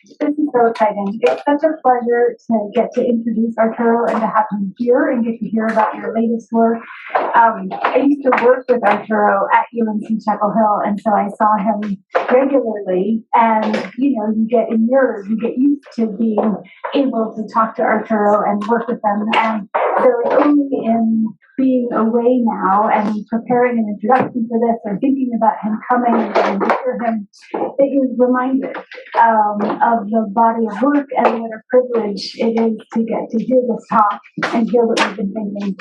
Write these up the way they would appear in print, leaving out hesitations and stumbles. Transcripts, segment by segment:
This is so exciting. It's such a pleasure to get to introduce Arturo and to have him here and get to hear about your latest work. I used to work with Arturo at UNC Chapel Hill, and so I saw him regularly. And, you get inured, you get used to being able to talk to Arturo and work with them. And so it's only in being away now and preparing an introduction for this or thinking about him coming and getting to hear him that you're reminded of the body of work and what a privilege it is to get to hear this talk and hear what we've been thinking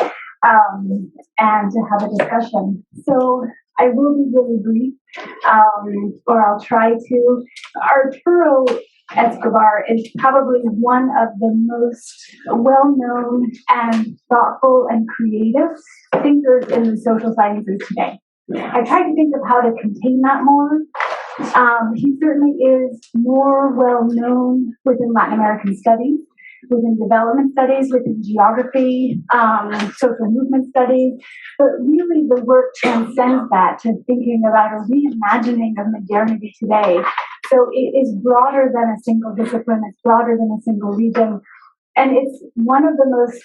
and to have a discussion. So I will be really brief, or I'll try to. Arturo Escobar is probably one of the most well-known and thoughtful and creative thinkers in the social sciences today. I tried to think of how to contain that more. He certainly is more well-known within Latin American studies, within development studies, within geography, social movement studies, but really the work transcends that to thinking about a reimagining of modernity today. So it is broader than a single discipline, it's broader than a single region, and he is one of the most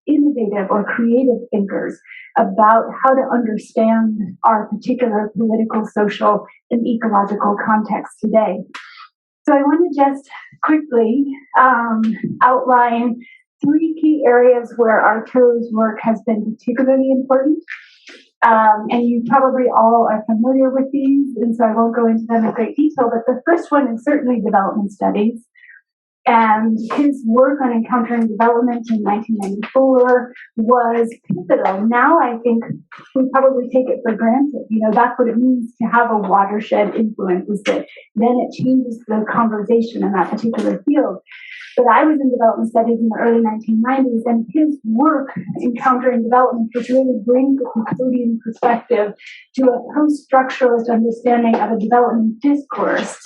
innovative or creative thinkers about how to understand our particular political, social, and ecological context today. So I want to just quickly outline three key areas where Arturo's work has been particularly important. And you probably all are familiar with these, and so I won't go into them in great detail, but the first one is certainly development studies. And his work on encountering development in 1994 was pivotal. Now I think we probably take it for granted. That's what it means to have a watershed influence, is that then it changes the conversation in that particular field. But I was in development studies in the early 1990s, and his work encountering development, which really brings the Foucauldian perspective to a post-structuralist understanding of a development discourse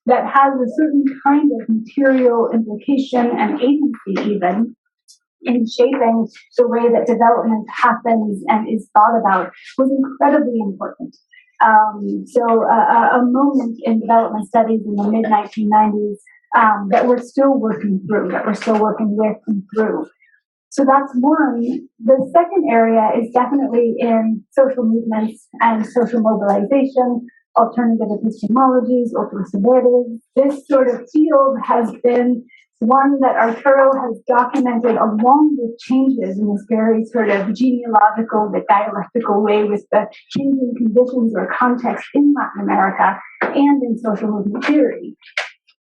that has a certain kind of material implication and agency even in shaping the way that development happens and is thought about, was incredibly important. So a moment in development studies in the mid-1990s that we're still working through, that we're still working with and through. So that's one. The second area is definitely in social movements and social mobilization, alternative epistemologies, otros saberes. This sort of field has been one that Arturo has documented along with changes in this very sort of genealogical, the dialectical way with the changing conditions or context in Latin America and in social movement theory.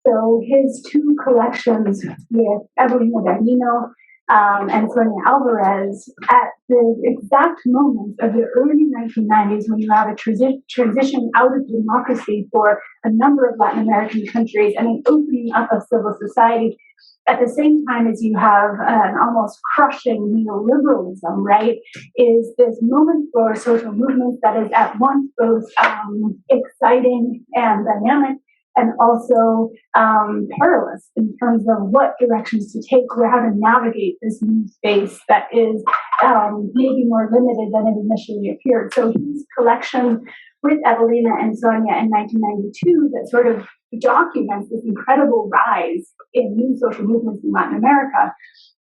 So his two collections with Evelina Bernino and Sonia Alvarez at the exact moment of the early 1990s, when you have a transition out of democracy for a number of Latin American countries and an opening up of civil society, at the same time as you have an almost crushing neoliberalism, right, is this moment for social movements that is at once both exciting and dynamic, and also perilous in terms of what directions to take or how to navigate this new space that is maybe more limited than it initially appeared. So his collection with Evelina and Sonia in 1992 that sort of documents this incredible rise in new social movements in Latin America.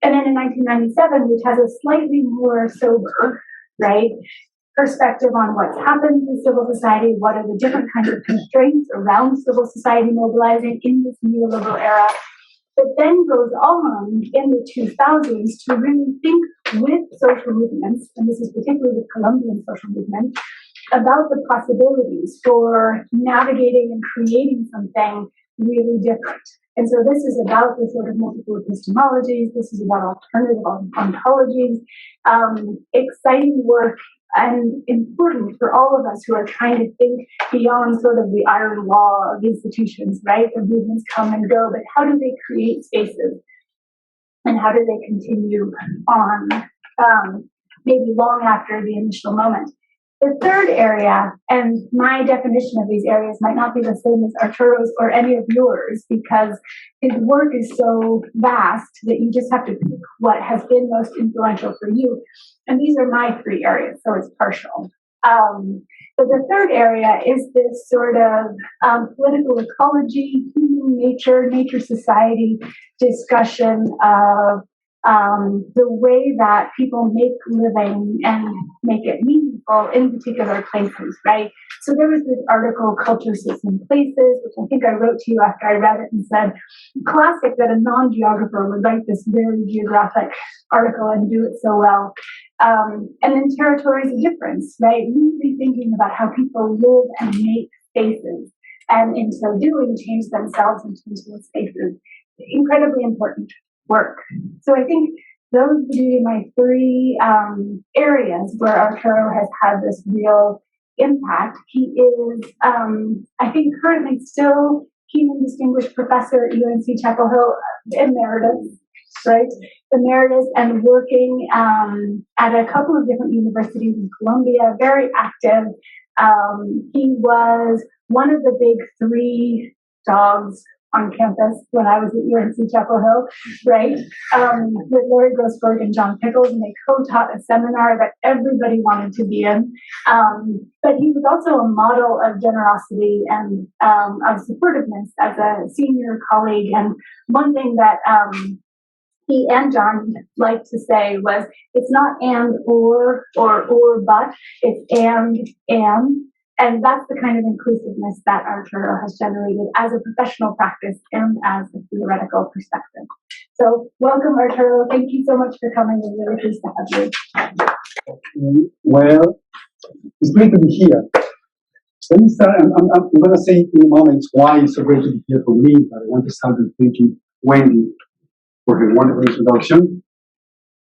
And then in 1997, which has a slightly more sober, right, perspective on what's happened to civil society, what are the different kinds of constraints around civil society mobilizing in this neoliberal era, but then goes on in the 2000s to really think with social movements, and this is particularly with Colombian social movement, about the possibilities for navigating and creating something really different. And so this is about the sort of multiple epistemologies, this is about alternative ontologies, exciting work and important for all of us who are trying to think beyond sort of the iron wall of institutions, right? The movements come and go, but how do they create spaces? And how do they continue on, maybe long after the initial moment? The third area, and my definition of these areas might not be the same as Arturo's or any of yours, because his work is so vast that you just have to pick what has been most influential for you. And these are my three areas, so it's partial. But the third area is this sort of political ecology, human nature, nature society discussion of the way that people make living and make it meaningful in particular places, right? So there was this article, Culture System Places, which I think I wrote to you after I read it and said, classic that a non-geographer would write this very geographic article and do it so well. And then territories of difference, right? Really thinking about how people live and make spaces, and in so doing, change themselves into those spaces. Incredibly important work. So I think those would be my three areas where Arturo has had this real impact. He is, I think, currently still Keenan Distinguished Professor at UNC Chapel Hill, Emeritus, right? Emeritus, and working at a couple of different universities in Columbia, very active. He was one of the big three dogs on campus when I was at UNC Chapel Hill, right? With Larry Grossberg and John Pickles, and they co-taught a seminar that everybody wanted to be in. But he was also a model of generosity and of supportiveness as a senior colleague. And one thing that he and John liked to say was, it's not and or but, it's and. And that's the kind of inclusiveness that Arturo has generated as a professional practice and as a theoretical perspective. So welcome, Arturo. Thank you so much for coming. We're really pleased to have you. Well, it's great to be here. Let me start. I'm going to say in a moment why it's so great to be here for me, but I want to start with thanking Wendy for her wonderful introduction.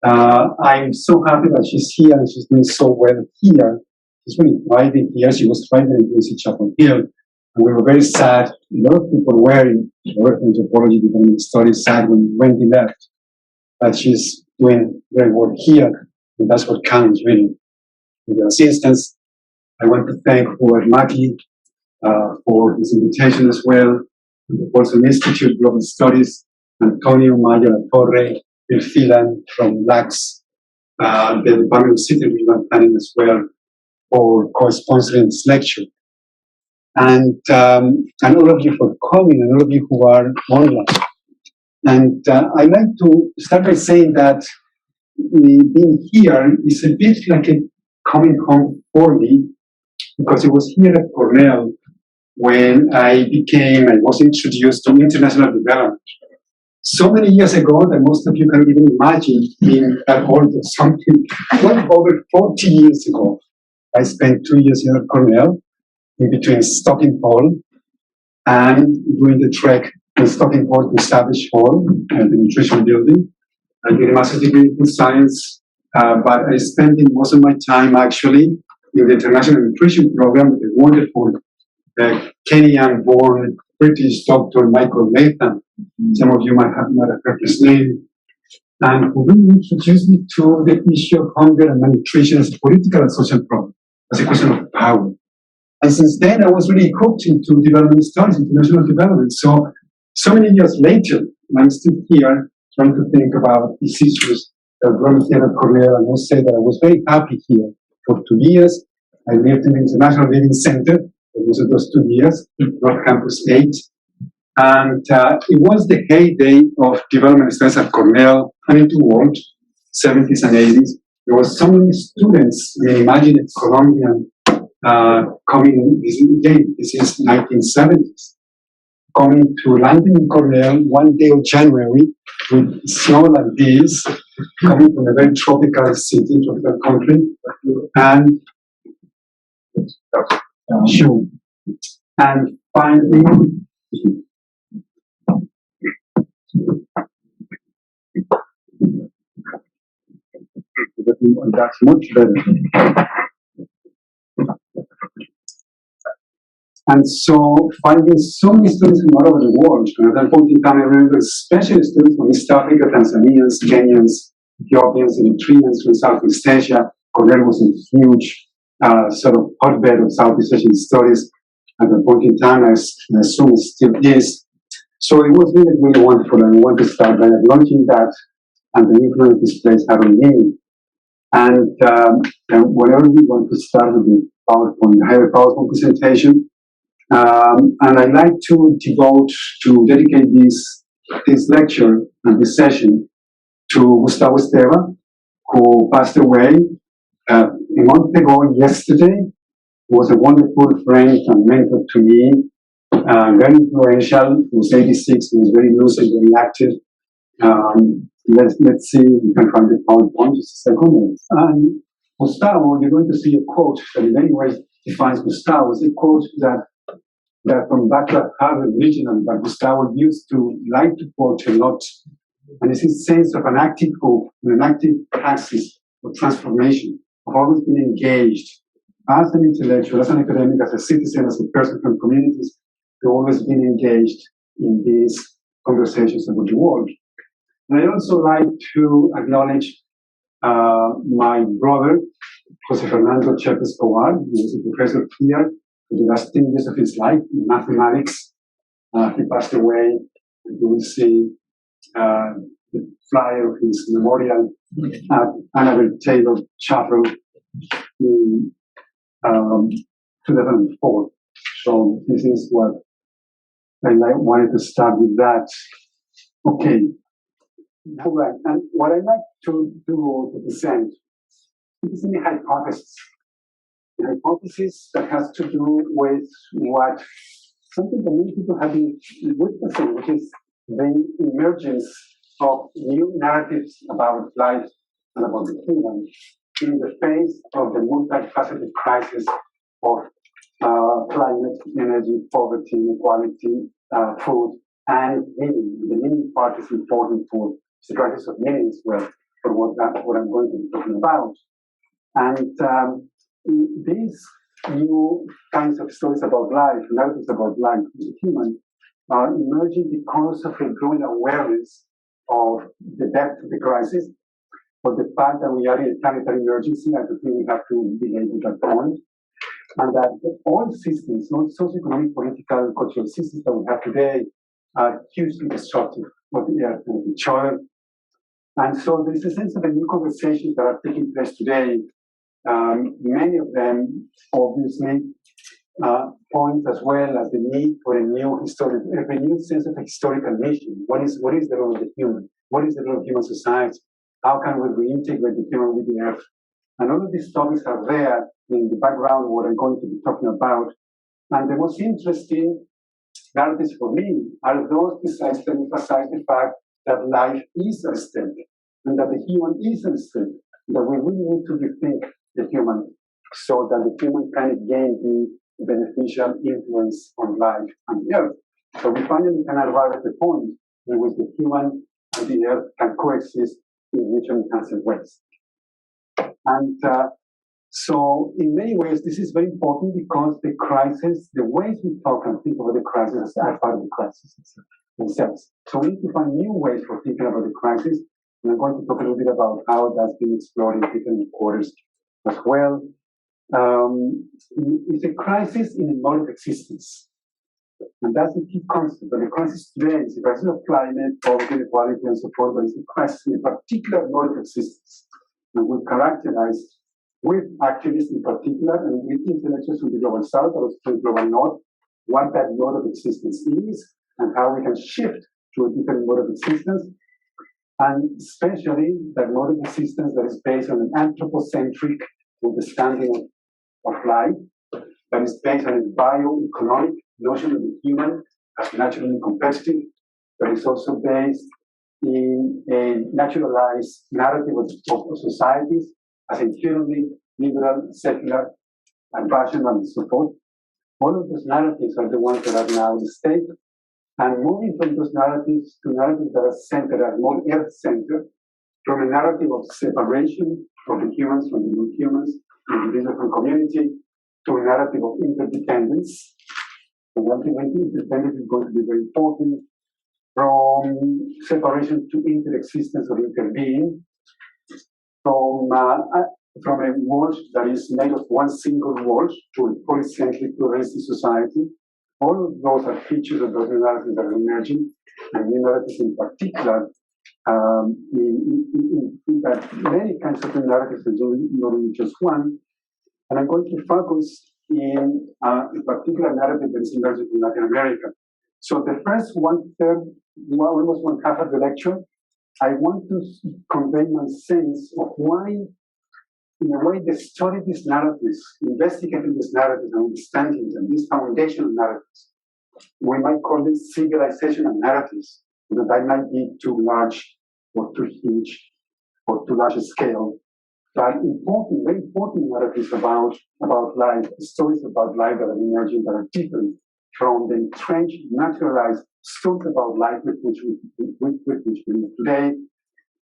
I'm so happy that she's here and she's doing so well here. She's really thriving here. She was thriving in UNC Chapel Hill, and we were very sad. A lot of people were in anthropology, development studies, sad when Wendy left. But she's doing very well here, and that's what counts really. In this instance, I want to thank Maki for his invitation as well, the Folsom Institute Global Studies, Antonio Maya Torre, Virfilan from LAX, the Department of City and Regional Planning as well, for co-sponsoring this lecture. And all of you for coming, and all of you who are online. And I'd like to start by saying that being here is a bit like a coming home for me, because it was here at Cornell when I was introduced to international development. So many years ago that most of you cannot even imagine being that old or something. Well, over 40 years ago, I spent 2 years here at Cornell, in between Stocking Hall and doing the trek from Stocking Hall to Savage Hall, the nutrition building. I did a master's degree in food science, but I spent most of my time actually in the International Nutrition Program with a wonderful Kenyan-born British doctor, Michael Nathan. Some of you might have heard his name. And who really introduced me to the issue of hunger and malnutrition as a political and social problem, as a question of power. And since then, I was really hooked into development studies, international development. So many years later, I'm still here trying to think about these issues that brought me here at Cornell. I must say that I was very happy here for 2 years. I lived in the International Living Center for most of those 2 years, North Campus 8. And it was the heyday of development studies at Cornell and into the world, 70s and 80s. There were so many students, I mean, imagine a Colombian coming, this is 1970s, coming to London in Cornell one day of January with snow like this, coming from a very tropical city, tropical country, and finding that's much better. And so finding so many students from all over the world, and at that point in time I remember especially students from East Africa, Tanzanians, Kenyans, Ethiopians, Eritreans from Southeast Asia. Cornell was a huge sort of hotbed of Southeast Asian studies at that point in time, I assume it still is. So it was really, really wonderful, and I want to start by acknowledging that and the influence this place had on me. And whenever we want to start with the PowerPoint, I have a PowerPoint presentation. And I'd like to dedicate this lecture and this session to Gustavo Esteva, who passed away a month ago yesterday. He was a wonderful friend and mentor to me, very influential. He was 86, he was very lucid, very active. Let's see if we can find the PowerPoint just a second. And Gustavo, you're going to see a quote that in many ways defines Gustavo. It's a quote that from back to Harvard Regional that Gustavo used to like to quote a lot. And it's his sense of an active hope, an active praxis of transformation, of always being engaged as an intellectual, as an academic, as a citizen, as a person from communities, to always being engaged in these conversations about the world. And I also like to acknowledge my brother, Jose Fernando Escobar. He was a professor here for the last 10 years of his life in mathematics. He passed away, and you will see the flyer of his memorial at Annabelle Taylor Chapel in 2004. So this is what I wanted to start with that. Okay. All right. And what I'd like to do to present is a hypothesis. A hypothesis that has to do with something that many people have been witnessing, which is the emergence of new narratives about life and about the human in the face of the multifaceted crisis of climate, energy, poverty, inequality, food, and meaning. The meaning part is important for the crisis of meaning as well, for what I'm going to be talking about. And these new kinds of stories about life, narratives about life, the human, are emerging because of a growing awareness of the depth of the crisis, of the fact that we are in a planetary emergency. I don't think we have to belabor that point. And that all systems, all socioeconomic, political, cultural systems that we have today are hugely destructive of the earth and of each other. And so there is a sense of a new conversations that are taking place today. Many of them, obviously, point as well as the need for a renewed sense of a historical mission. What is the role of the human? What is the role of human society? How can we reintegrate the human with the earth? And all of these topics are there in the background of what I'm going to be talking about. And the most interesting narratives for me are those besides that emphasize the fact that life is at stake, and that the human is at stake, that we really need to rethink the human so that the human can again be beneficial influence on life and the earth. So we finally can arrive at the point in which the human and the earth can coexist in mutually enhancing ways. And so in many ways, this is very important because the crisis, the ways we talk and think about the crisis are part of the crisis themselves. So we need to find new ways for thinking about the crisis. And I'm going to talk a little bit about how that's been explored in different quarters as well. It's a crisis in a mode of existence. And that's the key concept. But the crisis today is a crisis of climate, poverty, inequality, and so forth, but it's a crisis in a particular mode of existence. And we characterize with activists in particular and with intellectuals from the global south or from the global north what that mode of existence is and how we can shift to a different mode of existence, and especially that mode of existence that is based on an anthropocentric understanding of life, that is based on a bioeconomic notion of the human as naturally competitive, that is also based in a naturalized narrative of societies as inherently liberal, secular, and rational, and so forth. All of those narratives are the ones that are now in stake. And moving from those narratives to narratives that are centered, are more earth-centered, from a narrative of separation of the humans from the non-humans, individual from community, to a narrative of interdependence. And ultimately, interdependence is going to be very important, from separation to interexistence or interbeing, from a world that is made of one single world to a polycentric pluralistic society. All of those are features of those new narratives that are emerging, and new narratives in particular in that many kinds of narratives, and not only just one. And I'm going to focus in a particular narrative that is emerging in Latin America. So the first almost one half of the lecture, I want to convey my sense of why, in a way, the study these narratives, investigating these narratives and understanding them, these foundational narratives, we might call this civilizational narratives, but that might be too large or too huge or too large a scale. But important, very important narratives about life, stories about life that are emerging that are different from the entrenched, naturalized stories about life with which we live today.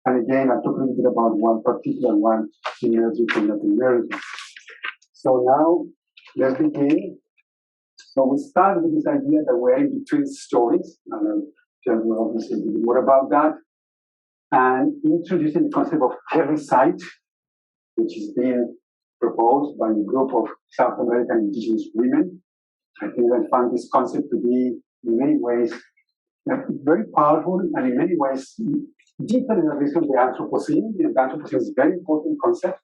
And again, I'll talk a little bit about one particular one emerging from Latin America. So now, let's begin. So we start with this idea that we're in between stories, and I'll tell you obviously a bit more about that, and introducing the concept of Parasite, which is being proposed by a group of South American indigenous women. I think I found this concept to be, in many ways, very powerful, and in many ways, deeper in the reason of the Anthropocene. The Anthropocene is a very important concept,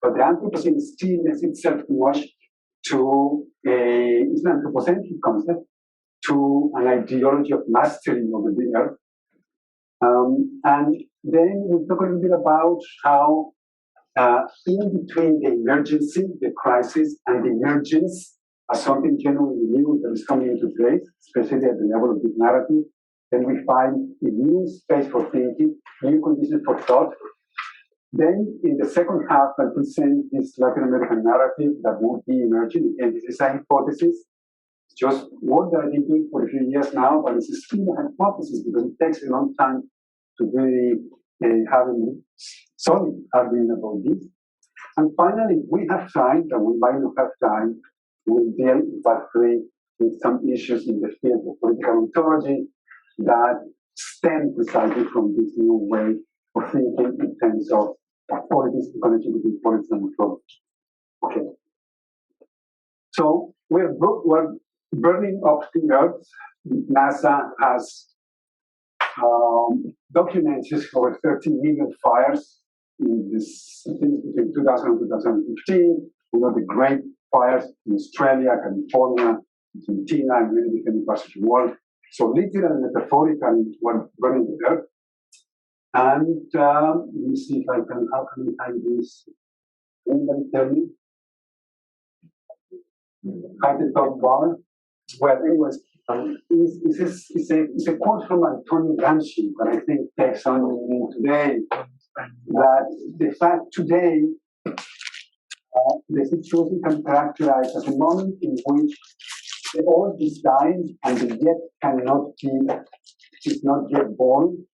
but the Anthropocene still lends itself too much to it's an anthropocentric concept, to an ideology of mastery over the earth. And then we'll talk a little bit about how in between the emergency, the crisis, and the emergence as something genuinely new that is coming into place, especially at the level of this narrative, then we find a new space for thinking, new conditions for thought. Then in the second half, I present this Latin American narrative that would be emerging. Again, this is a hypothesis, just work that I've been doing for a few years now, but it's still a hypothesis because it takes a long time to really have a solid argument about this. And finally, if we have time, and we might not have time, we'll deal in part 3 with some issues in the field of political ontology that stem precisely from this new way of thinking in terms of politics, the connection between politics and ontology. Okay. So we're burning up the earth. NASA has documented over 13 million fires in this between 2000 and 2015. We know the great fires in Australia, California, Argentina, and many different parts of the world. So literally and metaphorically, we're burning the earth. And let me see if I can, how can I find this? Anybody tell me? At the top bar? Well, anyways, it's a quote from Antonio Gramsci that I think takes on meaning today, that the fact today, the situation can characterize as a moment in which the old is dying and the yet cannot be, is not yet born.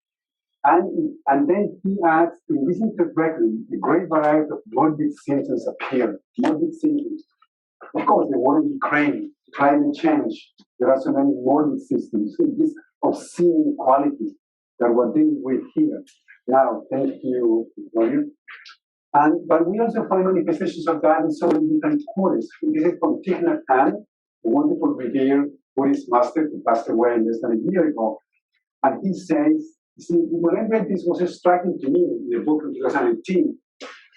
And then he adds, in this interpretation, a great variety of morbid symptoms appear. Morbid symptoms. Of course, the war in Ukraine, climate change, there are so many morbid systems. So this obscene inequality that we're dealing with here. Now, thank you, Victoria. But we also find manifestations of that in so many different quarters. This is from Thich Nhat Hanh, a wonderful revered Buddhist master who passed away less than a year ago. And he says, see, when I read this, was striking to me in the book of 2018,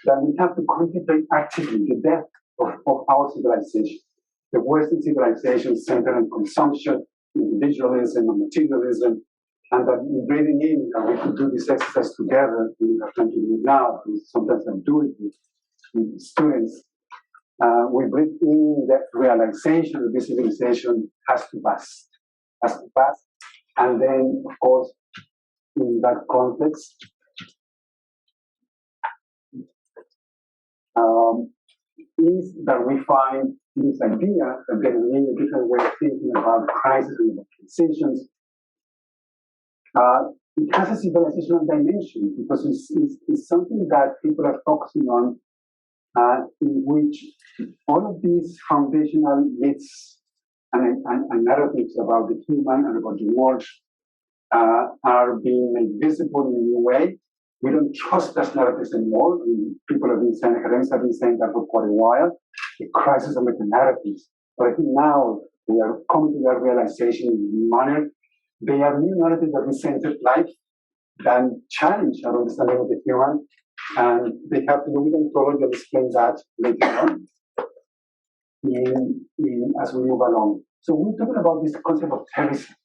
that we have to contemplate actively the death of our civilization. The Western civilization centered on consumption, individualism, and materialism, and that in breathing in, we could do this exercise together. We have time to do it now. Sometimes I do it with students. We breathe in that realization that this civilization has to pass, and then, of course, in that context, is that we find this idea that there is a different way of thinking about crisis and about transitions. It has a civilizational dimension because it's something that people are focusing on, in which all of these foundational myths and narratives about the human and about the world are being made visible in a new way. We don't trust those narratives anymore. People have been saying, academics have been saying that for quite a while. The crisis of the narratives. But I think now we are coming to that realization in a new manner. They are new narratives that recenter life. than challenge our understanding of the human. And they have to do with ontology. I'll explain that later on as we move along. So we're talking about this concept of terrorism.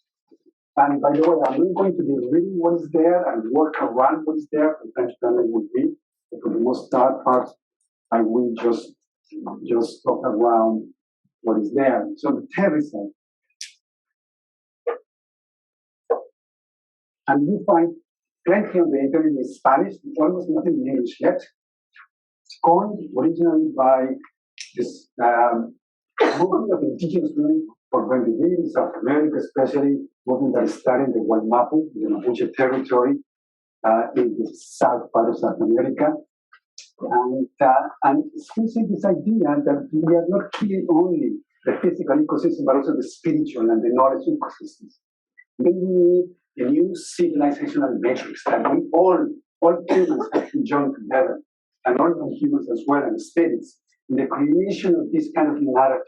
And by the way, I'm not going to be reading what is there and work around what is there. From time to time I will read. But for the most part, I will just talk around what is there. So the terrorism. And you find plenty on the internet in Spanish, almost nothing in English yet. It's coined originally by this movement of indigenous women for Rendibil in South America, especially movement that started in the Guaymapu, the Mapuche territory, in the south part of South America. And especially this idea that we are not killing only the physical ecosystem, but also the spiritual and the knowledge ecosystems. Then we need a new civilizational matrix that we all humans have to join together, and all non-humans as well, and spirits, in the creation of this kind of narrative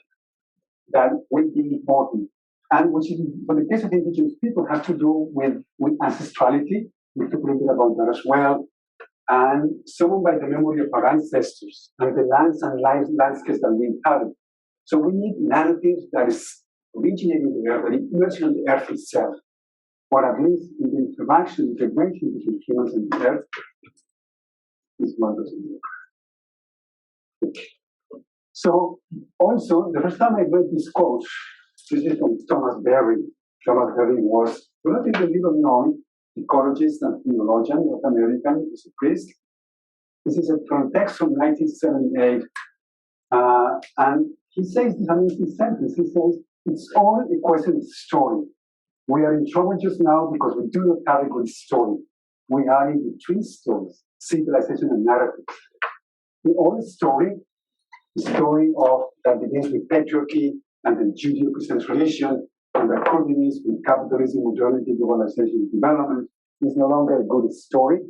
that will be important. And which, is, for the case of indigenous people, has to do with ancestrality. We talk a little bit about that as well. And summoned by the memory of our ancestors and the lands and landscapes that we inhabit. So we need narratives that is originating in the earth, that emerge on the earth itself, or at least in the interaction between humans and the earth, is what doesn't work. So also, the first time I read this quote, this is from Thomas Berry. Thomas Berry was relatively little known ecologist and theologian, North American, he's a priest. This is from a text from 1978. And he says this amazing sentence. He says, it's all a question of story. We are in trouble just now because we do not have a good story. We are in between stories, civilization and narrative. The old story, the story of that begins with patriarchy and then Judeo-Christian tradition, and that culminates with capitalism, modernity, globalization, and development, is no longer a good story,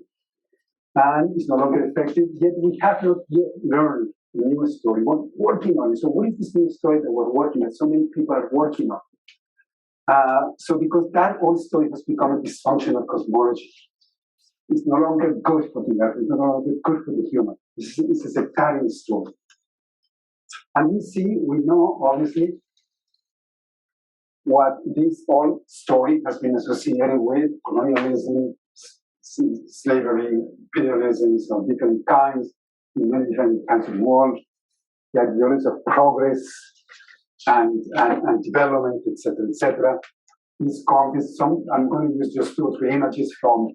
and is no longer effective, yet we have not yet learned the new story. We're working on it. So what is this new story that we're working on? So many people are working on. So because that old story has become a dysfunctional cosmology, it's no longer good for the earth, it's no longer good for the human. It's a sectarian story. And we know, obviously, what this old story has been associated with: colonialism, slavery, imperialism of different kinds, in many different kinds of world, the ideology of progress and development, etc., etc. I'm going to use just 2 or 3 images from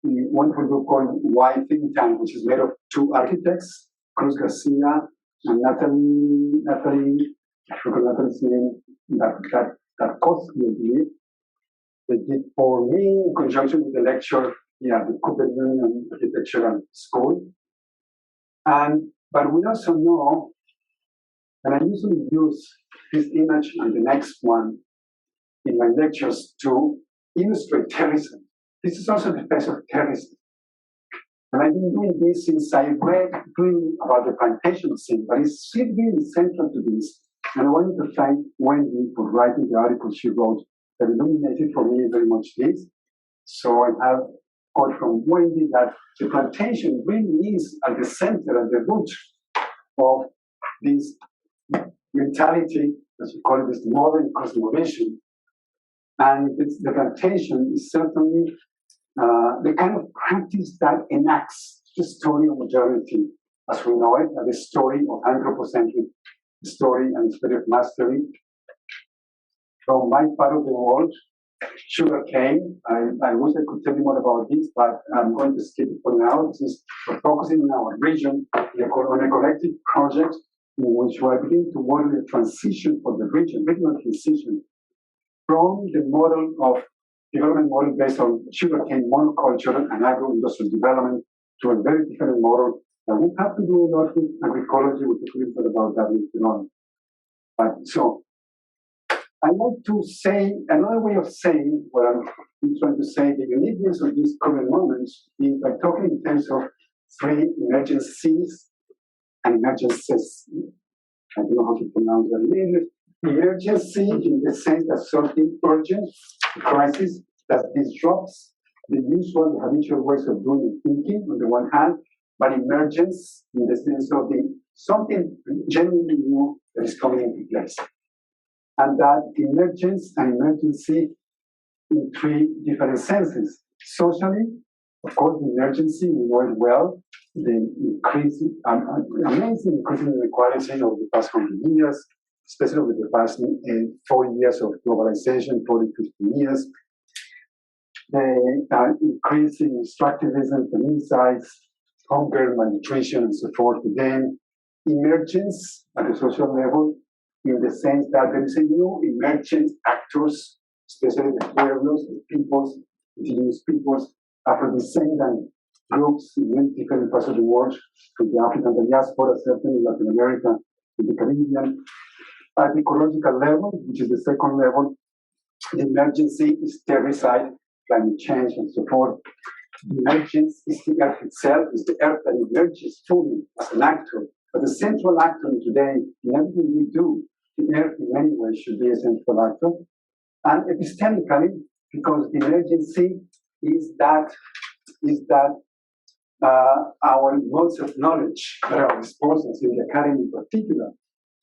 the wonderful book called Why Think Tank, which is made of 2 architects, Cruz Garcia and Natalie, I forgot Natalie's name, that Koski, I believe. They did for me in conjunction with the lecture the Cooper Union Architectural School. But we also know, and I usually use this image and the next one in my lectures to illustrate terrorism. This is also the face of terrorism. And I've been doing this since I read really about the plantation scene, but it's really central to this. And I wanted to thank Wendy for writing the article she wrote that illuminated for me very much this. So I have a quote from Wendy that the plantation really is at the center, at the root of this mentality, as you call it, this modern cosmovision. And the plantation is certainly the kind of practice that enacts the story of modernity as we know it, the story of anthropocentric story and spirit of mastery. From my part of the world, Sugarcane, I wish I could tell you more about this, but I'm going to skip it for now. This is focusing on our region on a collective project in which we are beginning to model a transition for the regional transition from the model of development model based on sugarcane monoculture and agro-industrial development to a very different model that we have to do a lot with agroecology. We'll talk a little bit about that later on. But so, I want to say another way of saying what I'm trying to say. The uniqueness of these current moments is by talking in terms of 3 emergencies and emergencies. I don't know how to pronounce that in English. Emergency in the sense that something urgent, crisis that disrupts the usual, the habitual ways of doing and thinking on the one hand, but emergence in the sense of something genuinely new that is coming into place. And that emergence and emergency in three different senses. Socially, of course, the emergency, we know it well, the increasing, amazing increasing inequality over the past 100 years, especially over the past 40 years of globalization, 40, 50 years. The increasing extractivism, feminicides, hunger, malnutrition, and so forth. Again, emergence at the social level in the sense that there is a new emergent actors, especially the pueblos, the peoples, indigenous peoples, Afro-descendant groups in many different parts of the world, from the African diaspora, certainly Latin America, to the Caribbean. At the ecological level, which is the second level, the emergency is terricide, climate change, and so forth. The emergence is the earth itself, is the earth that emerges fully as an actor, but the central actor today in everything we do. The earth in many ways should be a central actor. And epistemically, because the emergency is that our modes of knowledge at our disposal in the academy in particular,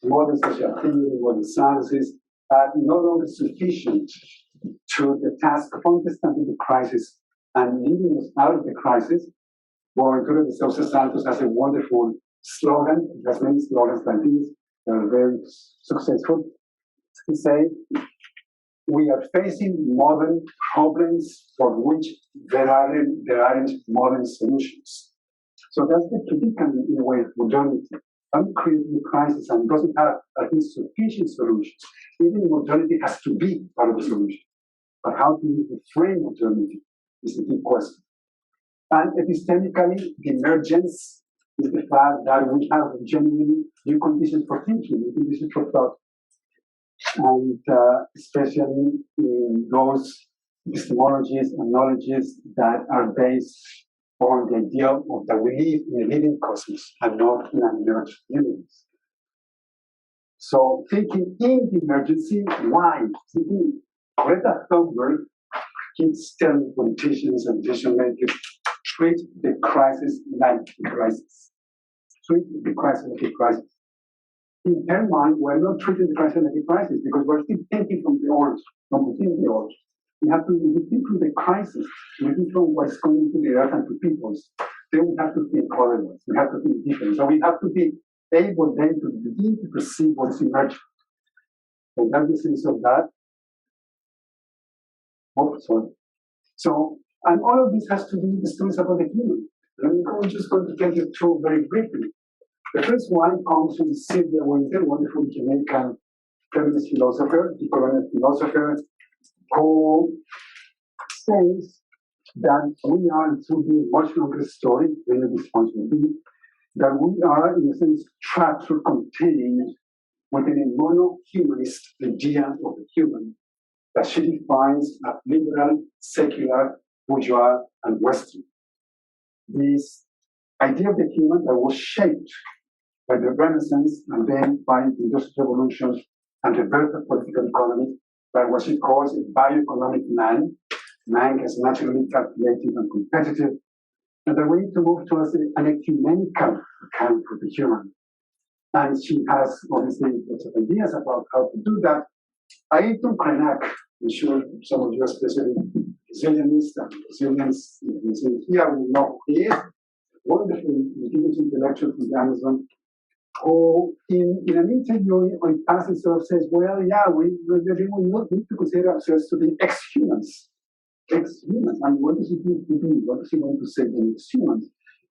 modern social theory, modern sciences, are no longer sufficient to the task of understanding the crisis and leading us out of the crisis. Arturo de Sousa Santos has a wonderful slogan. He has many slogans like this that are very successful. He says, we are facing modern problems for which there aren't modern solutions. So that's the predicament in a way of modernity. Uncreating the crisis and doesn't have at least sufficient solutions. Even modernity has to be part of the solution. But how do we frame modernity is the key question. And epistemically, the emergence is the fact that we have genuinely new conditions for thinking, new conditions for thought. And especially in those epistemologies and knowledges that are based on the idea of that we live in a living cosmos and not in an inert universe. So thinking in the emergency, why? Greta Thunberg keeps telling politicians and decision makers, treat the crisis like a crisis. Treat the crisis like a crisis. In her mind, we're not treating the crisis like a crisis because we're still thinking from the old, from within the old. We think from the crisis, we think from what's going into the earth and to peoples. Then we have to think otherwise. We have to think different. So we have to be able then to begin to perceive what's emerging. So that's the sense of that. Oh, sorry. So, and all of this has to do with the stories about the human. I'm just going to take you through very briefly. The first one comes from Sylvia Winter, wonderful Jamaican feminist philosopher, decolonial philosopher, who says that we are, through the emotional story, very responsible being, that we are, in a sense, trapped or contained within a mono-humanist idea of the human that she defines as liberal, secular, bourgeois, and Western. This idea of the human that was shaped by the Renaissance and then by the Industrial Revolution and the birth of political economy, by what she calls a bioeconomic man. Man is naturally calculated and competitive, and that we need to move towards an ecumenical account for the human. And she has obviously lots of ideas about how to do that. Ayrton Krenak, I'm sure some of you, especially Brazilians and Brazilians here, will know who he is. Wonderful indigenous intellectual from the Amazon, who in an interview on passing sort of says, well, yeah, we need to consider ourselves to be ex-humans. Ex-humans. And what does it mean to be? What does he want to say in ex-humans?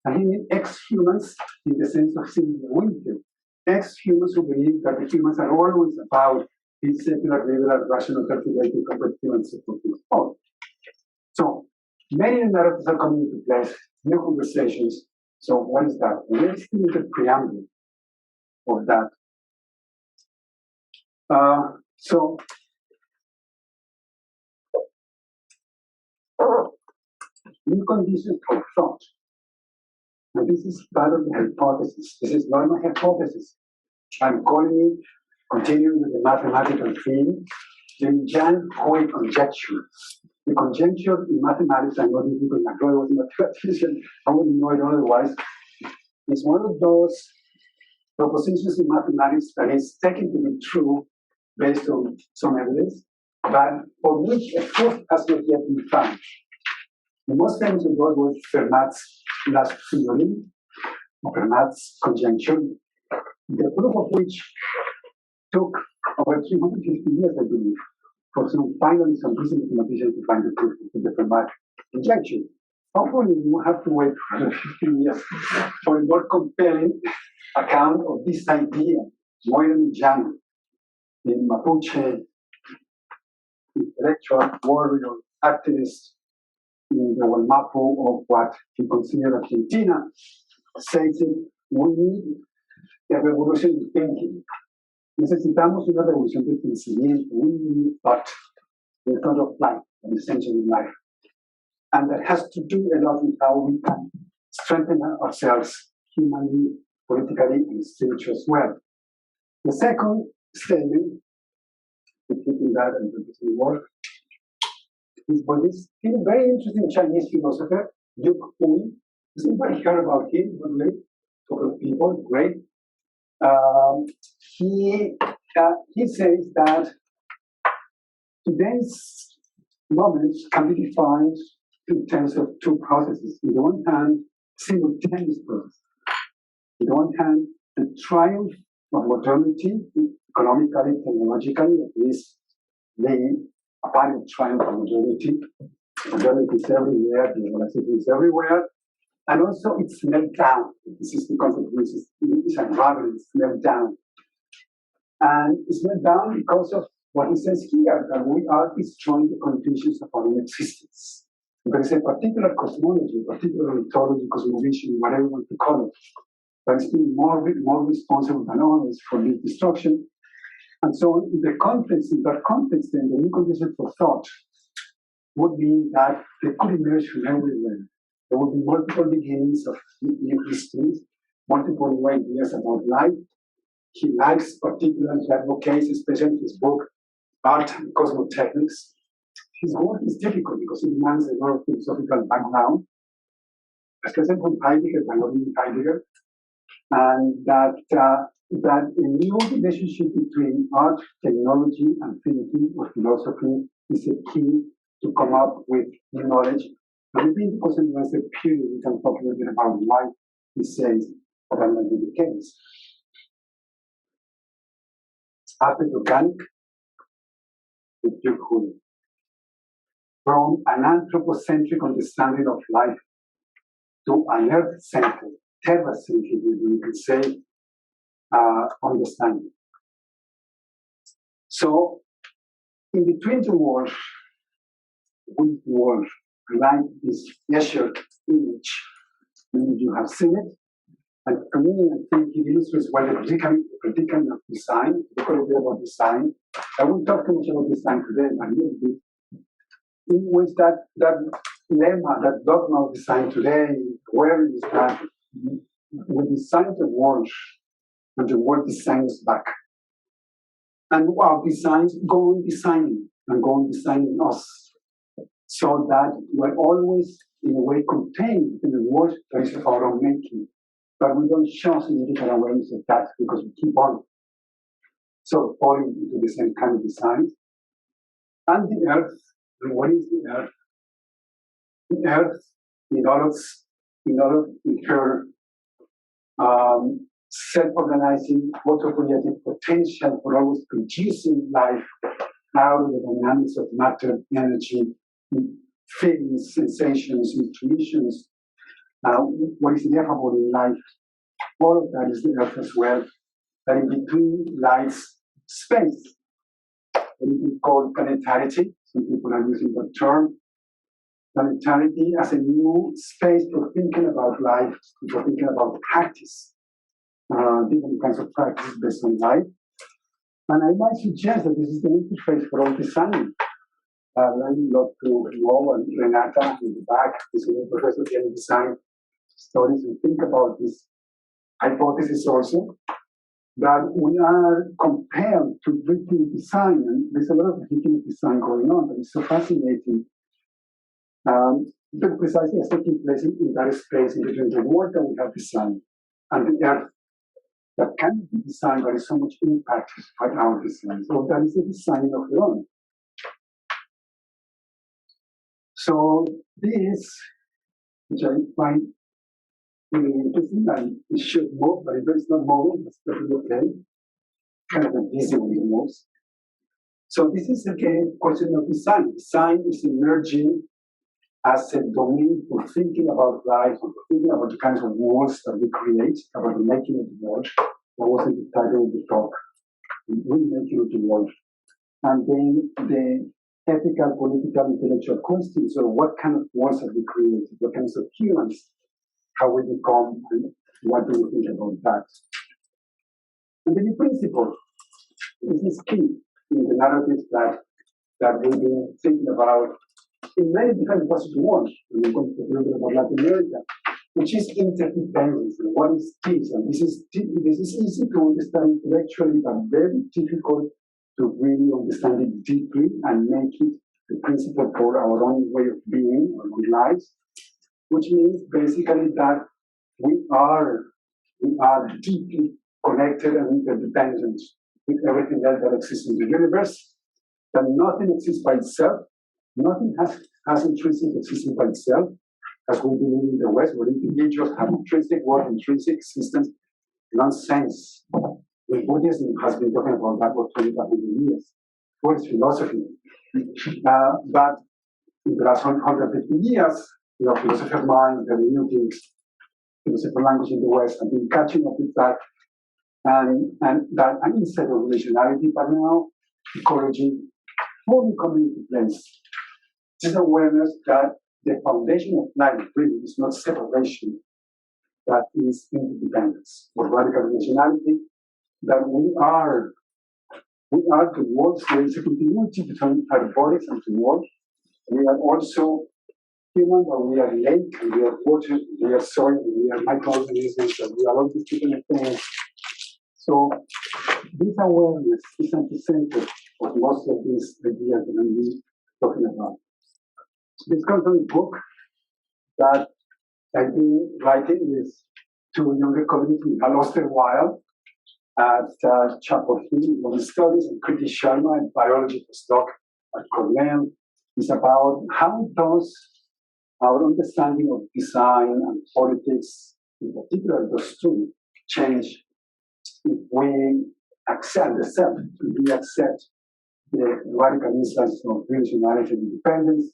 And he means ex-humans in the sense of Sylvia Winter. Ex-humans who believe that the humans are always about this secular, liberal, rational, calculated, competitive, and so forth. So many narratives are coming into place, new conversations. So what is that? Let's see the preamble of that. So new conditions of thought. And this is part of the hypothesis. This is not my hypothesis. I'm calling it, continuing with the mathematical theme, the Jan-Hoy conjecture. The conjecture in mathematics, I know this because my brother was a mathematician, I wouldn't know it otherwise, is one of those propositions in mathematics that is taken to be true based on some evidence, but for which a proof has not yet been found. The most famous of those was Fermat's last theorem, or Fermat's conjecture, the proof of which took over 350 years, I believe, for finally some recent mathematicians to find the proof of the Fermat conjecture. Hopefully, we won't have to wait for 15 years for a more compelling account of this idea, Moira Jan, the Mapuche intellectual warrior activist in the Walmapu of what he considered Argentina, says that we need a revolution in thinking. Necesitamos una revolución de pensamiento. We need thought, the thought of life, an essential in life. And that has to do a lot with how we can strengthen ourselves humanly, politically, and spiritually as well. The second statement, repeating that and repeating the word, is by this very interesting Chinese philosopher, Yu Hu. Has anybody heard about him? Great couple of people, great. He says that today's moments can be defined in terms of two processes. On the one hand, simultaneous process. On the one hand, the triumph of modernity, economically, technologically, at least the apparent triumph of modernity. Modernity is everywhere, globalization is everywhere, and also it's meltdown. This is the concept which is unraveling, it's meltdown. And it's meltdown because of what he says here, that we are destroying the conditions of our own existence. There is a particular cosmology, a particular mythology, cosmovision, whatever you want to call it, that is being more responsible than others for this destruction. And so in that context, then the new condition for thought would be that they could emerge from everywhere. There would be multiple beginnings of new histories, multiple ideas about life. He likes particularly advocates, especially his book, Art and Cosmotechnics. His work is difficult because it demands a lot of philosophical background, especially from Heidegger, but not only Heidegger, and that a new relationship between art, technology, and thinking or philosophy is a key to come up with new knowledge. And maybe because in the period we can talk a little bit about why he says that might be the case. Art organic with Yu Hu. From an anthropocentric understanding of life to an earth-centered, terra-centric, you can say, understanding. So, in between the world, with the world, like this measured image, maybe you have seen it, and for me, I think it illustrates well the predicament of design, the quality about design. I won't talk too much about design today, but a little bit. In which that lemma, that dogma of design today, where is that we design the world, and the world designs back. And our designs go on designing, and go on designing us, so that we're always, in a way, contained in the world that is of our own making. But we don't show significant awareness of that because we keep on sort of falling into the same kind of designs. And the earth, and what is the earth? The earth, in all of her self-organizing, auto-creative potential for always producing life out of the dynamics of matter, energy, feelings, sensations, intuitions, what is ineffable in life, all of that is the earth as well. That in between lies space, what we call planetary. Some people are using that term. Planetary as a new space for thinking about life, for thinking about practice, different kinds of practice based on life. And I might suggest that this is the interface for all design. I love to know, and Renata in the back is a professor in design studies, and think about this hypothesis also, that we are compelled to rethink design, and there's a lot of rethink design going on, but it's so fascinating But precisely is taking place in that space in between the world that we have designed and the earth that can be designed, but is so much impacted by our design. So that is the design of the own. So this, which I find really interesting, and it should move, but if it's not moving, it's perfectly okay. Kind of invisible almost. So this is again a question of design. Design is emerging as a domain for thinking about life, for thinking about the kinds of worlds that we create, about the making of the world. That wasn't the title of the talk. Remaking of the world. And then the ethical, political, intellectual questions of what kind of worlds have we created, what kinds of humans have we become, and what do we think about that? And the new principle, this is key in the narratives that we've been thinking about in many different parts of the world. And we're going to talk a little bit about Latin America, which is interdependence. And what is this? And this is easy to understand intellectually, but very difficult to really understand it deeply and make it the principle for our own way of being, our own lives, which means basically that we are deeply connected and interdependent with everything else that exists in the universe, that nothing exists by itself, nothing has intrinsic existence by itself, as we believe in the West, where individuals have intrinsic worth, intrinsic existence. Nonsense. The Buddhism has been talking about that for 20,000 years. What is philosophy? But in the last 150 years, philosophy of mind, hermeneutics, philosophy of language in the West have been catching up with that, and that instead of relationality, but now ecology, fully coming into place. This awareness that the foundation of life really is not separation, that is interdependence or radical relationality, that we are towards there is a continuity between our bodies and the world. We are also human, but we are lake, and we are water, we are soil, we are microorganisms, and we are all these different things. So this awareness is at the center of most of these ideas that I'm talking about. This comes from a book that I've been writing with two younger colleagues. I lost a while at Chapel Hill on studies, and Kriti Sharma, a biology postdoc at Cornell. It's about how does our understanding of design and politics, in particular those two, change if we accept the radical insights of relationality and independence,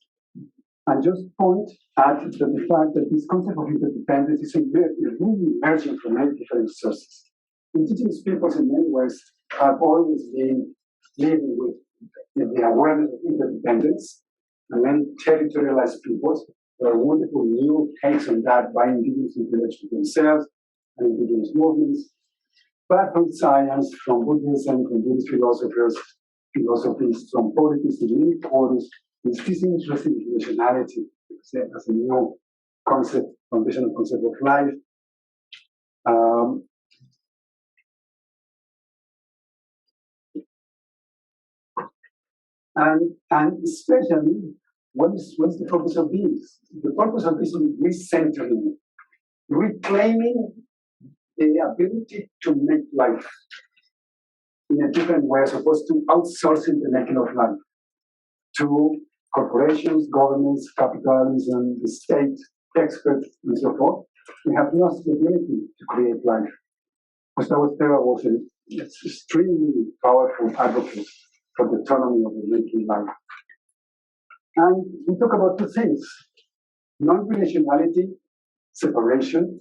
and just point at the fact that this concept of interdependence is really emerging from many different sources. Indigenous peoples in many ways have always been living with the awareness of interdependence, and many territorialized peoples. There are wonderful new takes on that by indigenous intellectuals themselves and indigenous movements. But from science, from Buddhism, from Buddhist philosophies, from politics, and many quarters, there's this interesting relationality as a new concept, foundational concept of life. And especially, what is the purpose of this? The purpose of this is recentering, reclaiming the ability to make life in a different way, as opposed to outsourcing the making of life to corporations, governments, capitalism, the state, experts, and so forth. We have lost the ability to create life. Gustavo Esteva was an extremely powerful advocate for the autonomy of the making life. And we talk about two things. Non-relationality, separation,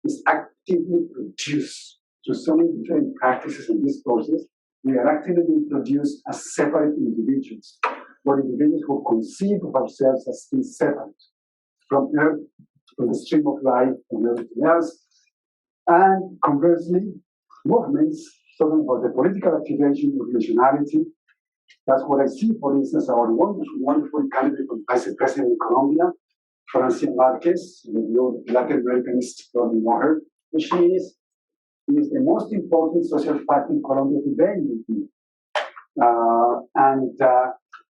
is actively produced through so many different practices and discourses. We are actively produced as separate individuals, or individuals who conceive of ourselves as being separate from Earth, from the stream of life, from everything else. And conversely, movements talking about the political activation of relationality. That's what I see, for instance, our wonderful candidate for vice president in Colombia, Francia Marquez, the Latin Americanist, probably know her. She is the most important social fact in Colombia today.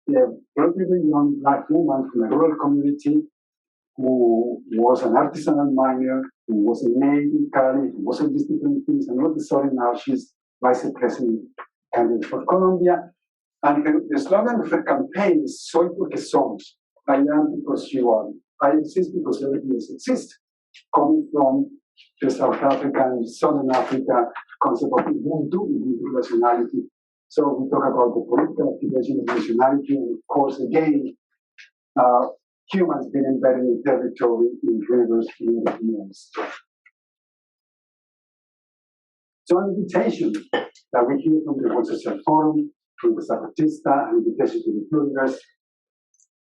a relatively young black woman from a rural community who was an artisanal miner, who was a maid in Cali, who was all these different things, and all of a sudden now she's vice president candidate for Colombia. And the slogan of her campaign is Soy porque somos. I am because you are. I exist because everything else exists. Coming from the South African, Southern Africa concept of Ubuntu nationality. So we talk about the political activation of nationality, and of course, again, humans being embedded in territory in rivers in the years. So an invitation that we hear from the World Social Forum, from the Zapatista, an invitation to the Pluriverse,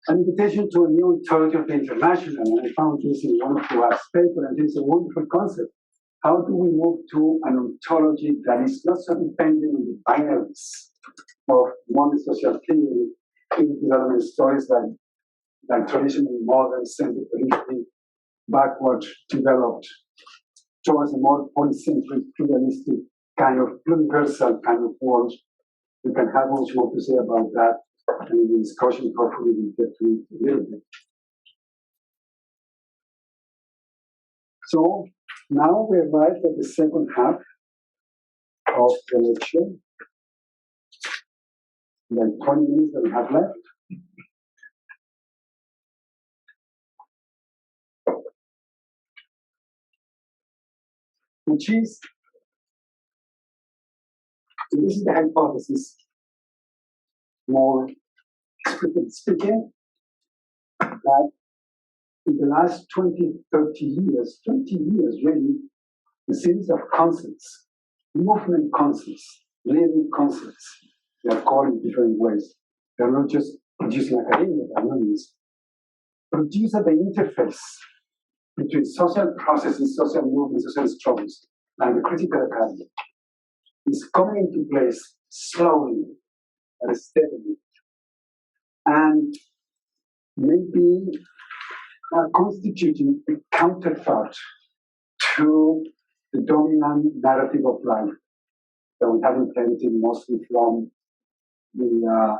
an invitation to a new ontology of the international, and I found this in one of the last papers, and it's a wonderful concept. How do we move to an ontology that is not so dependent on the binaries of modern social theory in development stories like traditional modern center politically backward developed towards a more polycentric, pluralistic kind of universal kind of world? We can have much more to say about that, and in the discussion, hopefully, we'll get to it a little bit. So now we arrived at the second half of the lecture, like 20 minutes that we have left. Which is, so this is the hypothesis, more strictly speaking, that in the last 20, 30 years, 20 years really, a series of concepts, movement concepts, living concepts, they are called in different ways. They're not just producing academia, they're not just produced at the interface between social processes, social movements, social struggles, and the critical academy. Is coming into place slowly and steadily, and maybe constituting a counterpart to the dominant narrative of life that we have inherited mostly from the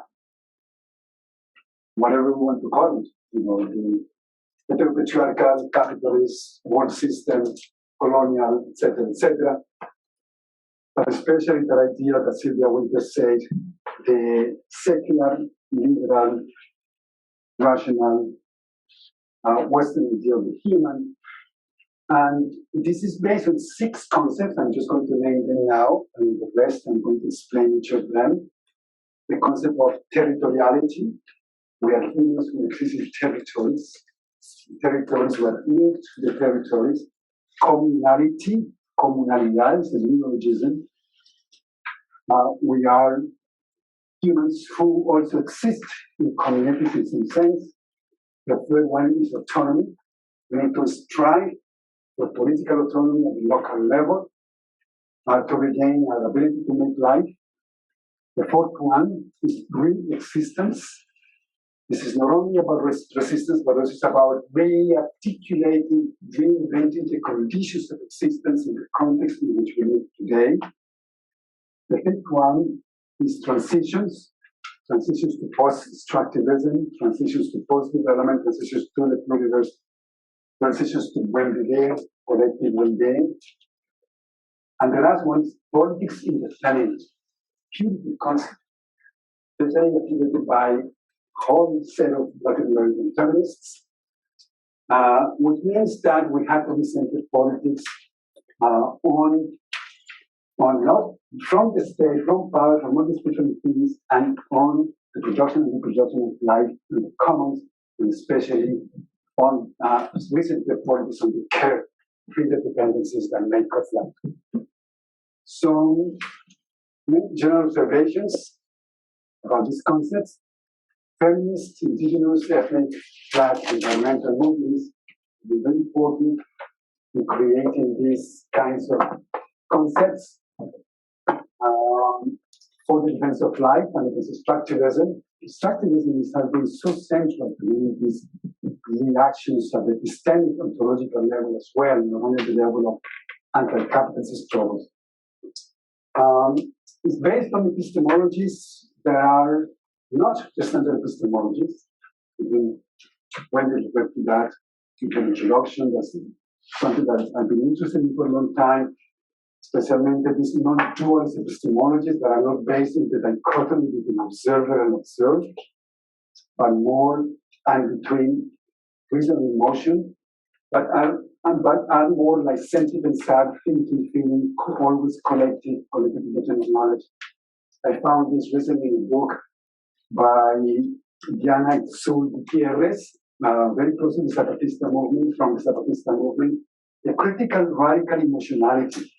whatever we want to call it, the heteropatriarchal, capitalist, world system, colonial, etc., but especially that idea that Sylvia Winter said, the secular, liberal, rational, Western idea of the human. And this is based on 6 concepts. I'm just going to name them now, and the rest I'm going to explain each of them. The concept of territoriality. We are humans who exist in territories. Territories were linked to the territories. Communality. Comunalidad is a neologism. We are humans who also exist in communities in some sense. The third one is autonomy. We need to strive for political autonomy at the local level to regain our ability to make life. The fourth one is re-existence. This is not only about resistance, but also about re-articulating, reinventing the conditions of existence in the context in which we live today. The fifth one is transitions to post-structuralism, transitions to post-development, transitions to the pluriverse, transitions to well-being, collective well-being. And the last one is politics in the planet. Beautiful concept, especially activated by whole set of Latin American feminists, which means that we have to recenter politics on not from the state, from power, from all these different things, and on the production and reproduction of life in the commons, and especially on recently politics on the care of interdependencies that make us life. So, general observations about these concepts. Feminist, indigenous, ethnic, black, environmental movements will be very important in creating these kinds of concepts for the defense of life and against structuralism. Structuralism has been so central to many of these reactions at the systemic ontological level as well, not only at the level of anti-capitalist struggles. It's based on epistemologies that are not the standard epistemologies. When they refer to that in the introduction, that's something that I've been interested in for a long time, especially these non-dualist epistemologies that are not based in the dichotomy between observer and observed, but more and between reason and emotion, but are more like sentiment, sad, thinking, feeling, always collective dimension of knowledge. I found this recently in a book by Diana Sul Gutierrez, very close to the Zapatista movement, from the Zapatista movement, the critical radical emotionality.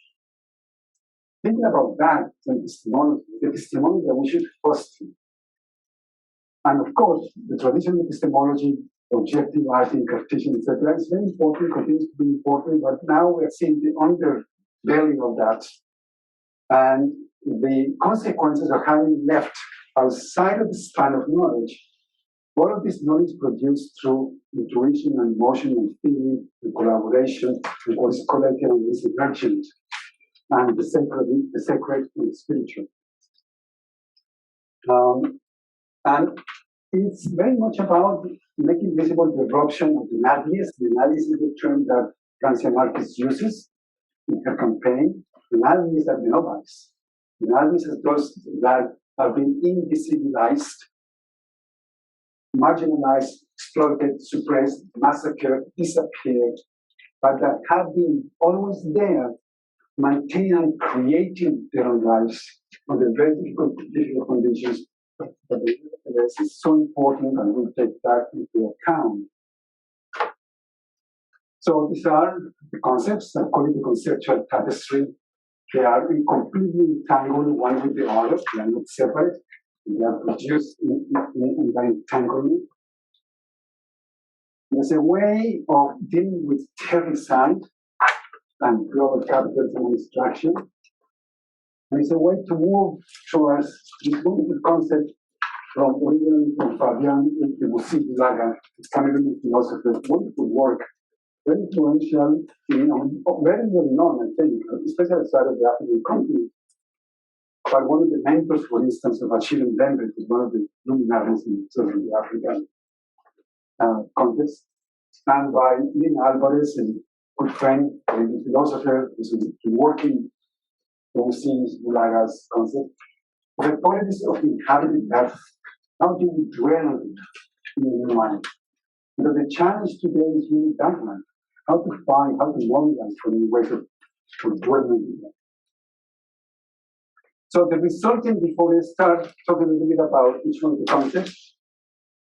Thinking about that, the epistemology that we should foster. And of course, the traditional epistemology, objectivizing, Cartesian, etc., is very important, continues to be important, but now we are seeing the underbelly of that and the consequences of having left outside of the span of knowledge. All of this knowledge produced through intuition and emotion and feeling and collaboration and what is collected and is emergent, and the sacred and the spiritual. And it's very much about making visible the eruption of the nadies. The nadies is the term that Francia Marquez uses in her campaign. The nadies are the nobodies. The nadies are those that have been invisibilized, marginalized, exploited, suppressed, massacred, disappeared, but that have been always there, maintaining and creating their own lives under very difficult conditions. But this is so important, and we'll take that into account. So these are the concepts. I call it the conceptual tapestry. They are completely entangled one with the other. They are not separate. They are produced in that entanglement. There's a way of dealing with terricide and global capitalism and destruction. There is a way to move towards this wonderful concept from Fabian into Musi Laga, Cameroonian philosopher, wonderful work, very influential, very well known, I think, especially outside of the African continent. But one of the mentors, for instance, of Achille Mbembe, who's one of the luminaries in the African context, and by Lina Alvarez, a good friend, a philosopher, who's working Musi Laga's concept. The qualities of inhabited earth, how do we dwell in the mind? Because the challenge today is really that one. How to find, how to mobilize for new ways of dwelling in it. So the resulting, before we start talking a little bit about each one of the concepts,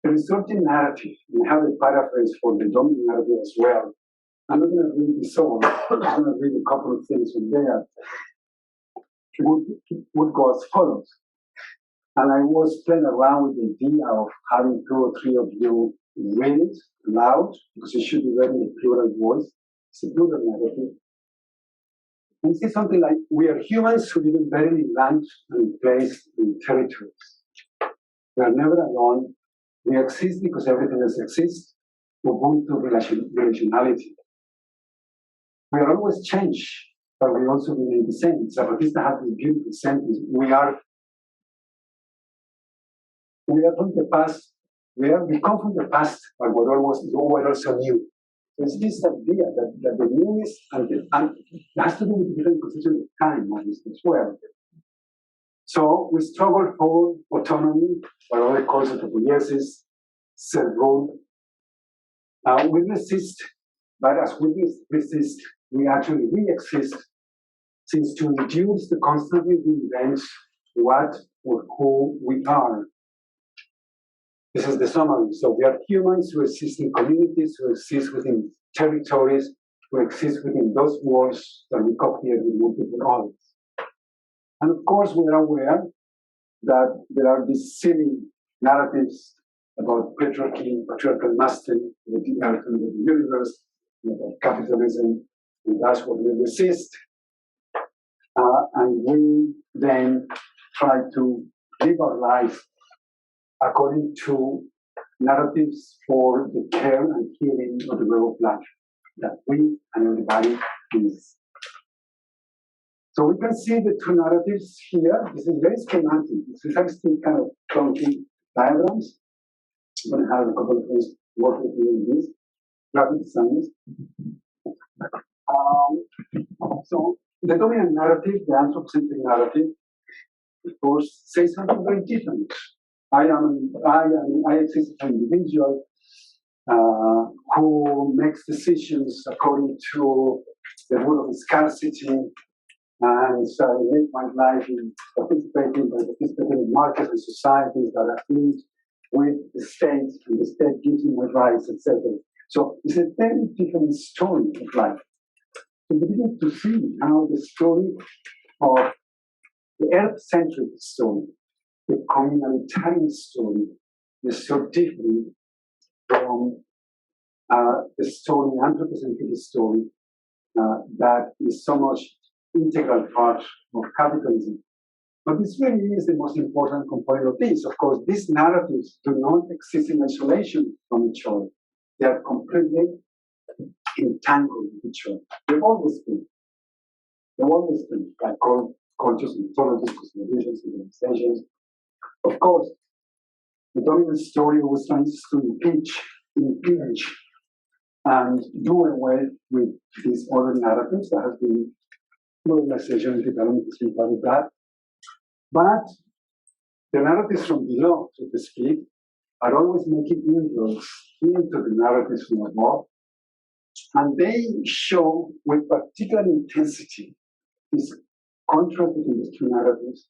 the resulting narrative, we have a paraphrase for the dominant narrative as well. I'm not going to read this all, I'm going to read a couple of things from there. Would go as follows. And I was playing around with the idea of having 2 or 3 of you read it loud, because it should be read in a plural voice. It's a plural narrative. And say something like, we are humans who live in barely land and place in territories. We are never alone. We exist because everything else exists. Ubuntu relationality. We are always changed, but we also remain the same. Zapatista had this beautiful sentence. We from the past. We come from the past, but we're also new. There's this idea that the newness and it has to do with different positions of time as well. So we struggle for autonomy, or other calls it poiesis, self-rule. We resist, but as we resist, we actually re-exist, since to reduce the constantly reinvent what or who we are. This is the summary. So we are humans who exist in communities, who exist within territories, who exist within those walls that we copy with multiple others. And of course, we are aware that there are these silly narratives about patriarchy, patriarchal mastery, the earth and the universe, about capitalism, and that's what we resist. And we then try to live our life according to narratives for the care and healing of the world of life that we and everybody is. So we can see the 2 narratives here. This is very schematic. This is still kind of clunky, diagrams. I'm going to have a couple of things work with me in this. Graphic designers. So the dominant narrative, the anthropocentric narrative, of course, says something very different. I exist as an individual who makes decisions according to the rule of scarcity, and so I live my life in participating in markets and societies that are filled with the state, and the state gives me my rights, etc. So it's a very different story of life. So we begin to see how the story of the earth-centric story, the communitarian story, is so different from the story, anthropocentric story, that is so much integral part of capitalism. But this really is the most important component of this. Of course, these narratives do not exist in isolation from each other. They are completely entangled with each other. They've always been. Like cultures, mythologies, cosmologies, civilizations. Of course, the dominant story always tries to impeach, and do away with these other narratives that have been globalization and development has been part of that. But the narratives from below, so to speak, are always making inroads into the narratives from above, and they show with particular intensity this contrast between these two narratives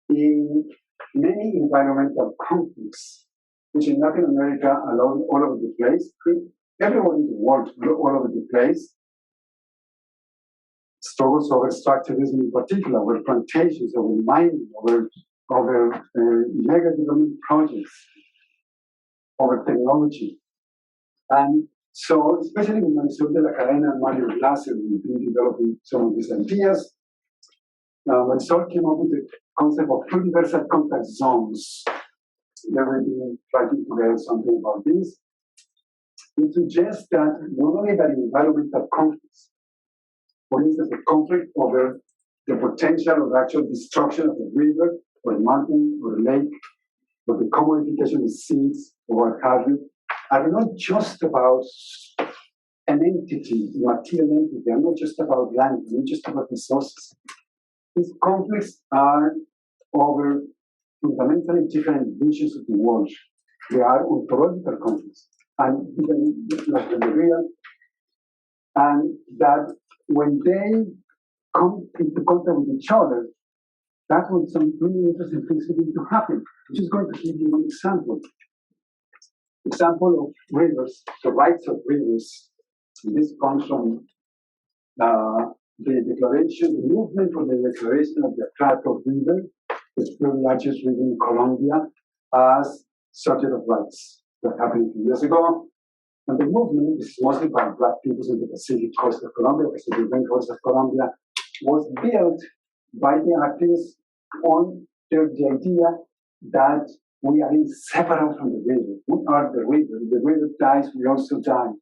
in many environmental conflicts, which in Latin America are all over the place, everywhere in the world, all over the place, struggles over extractivism in particular, over plantations, over mining, over mega development projects, over technology. And so, especially with Marisol de la Cadena and Mario Glaser, we've been developing some of these ideas. Marisol came up with the concept of pluriversal contact zones. Then we've been trying to get something about this. It suggests that not only that environmental conflicts, for instance, the conflict over the potential of actual destruction of a river, or a mountain, or a lake, or the commodification of seeds, or what have you, are not just about an entity, a material entity. They are not just about land, they're not just about resources. These conflicts are over fundamentally different visions of the world. They are ontological conflicts, and even like the real, and that when they come into contact with each other, that's when some really interesting things begin to happen. I'm just going to give you one example. Example of rivers, the rights of rivers. This comes from the declaration, the movement for the declaration of the Atrato River, the third largest river in Colombia, as subject of rights. That happened a few years ago. And the movement, this is mostly by Black peoples in the Pacific coast of Colombia, Pacific coast of Colombia, was built by the activists on the idea that we are inseparable from the river. We are the river. The river dies, we also die.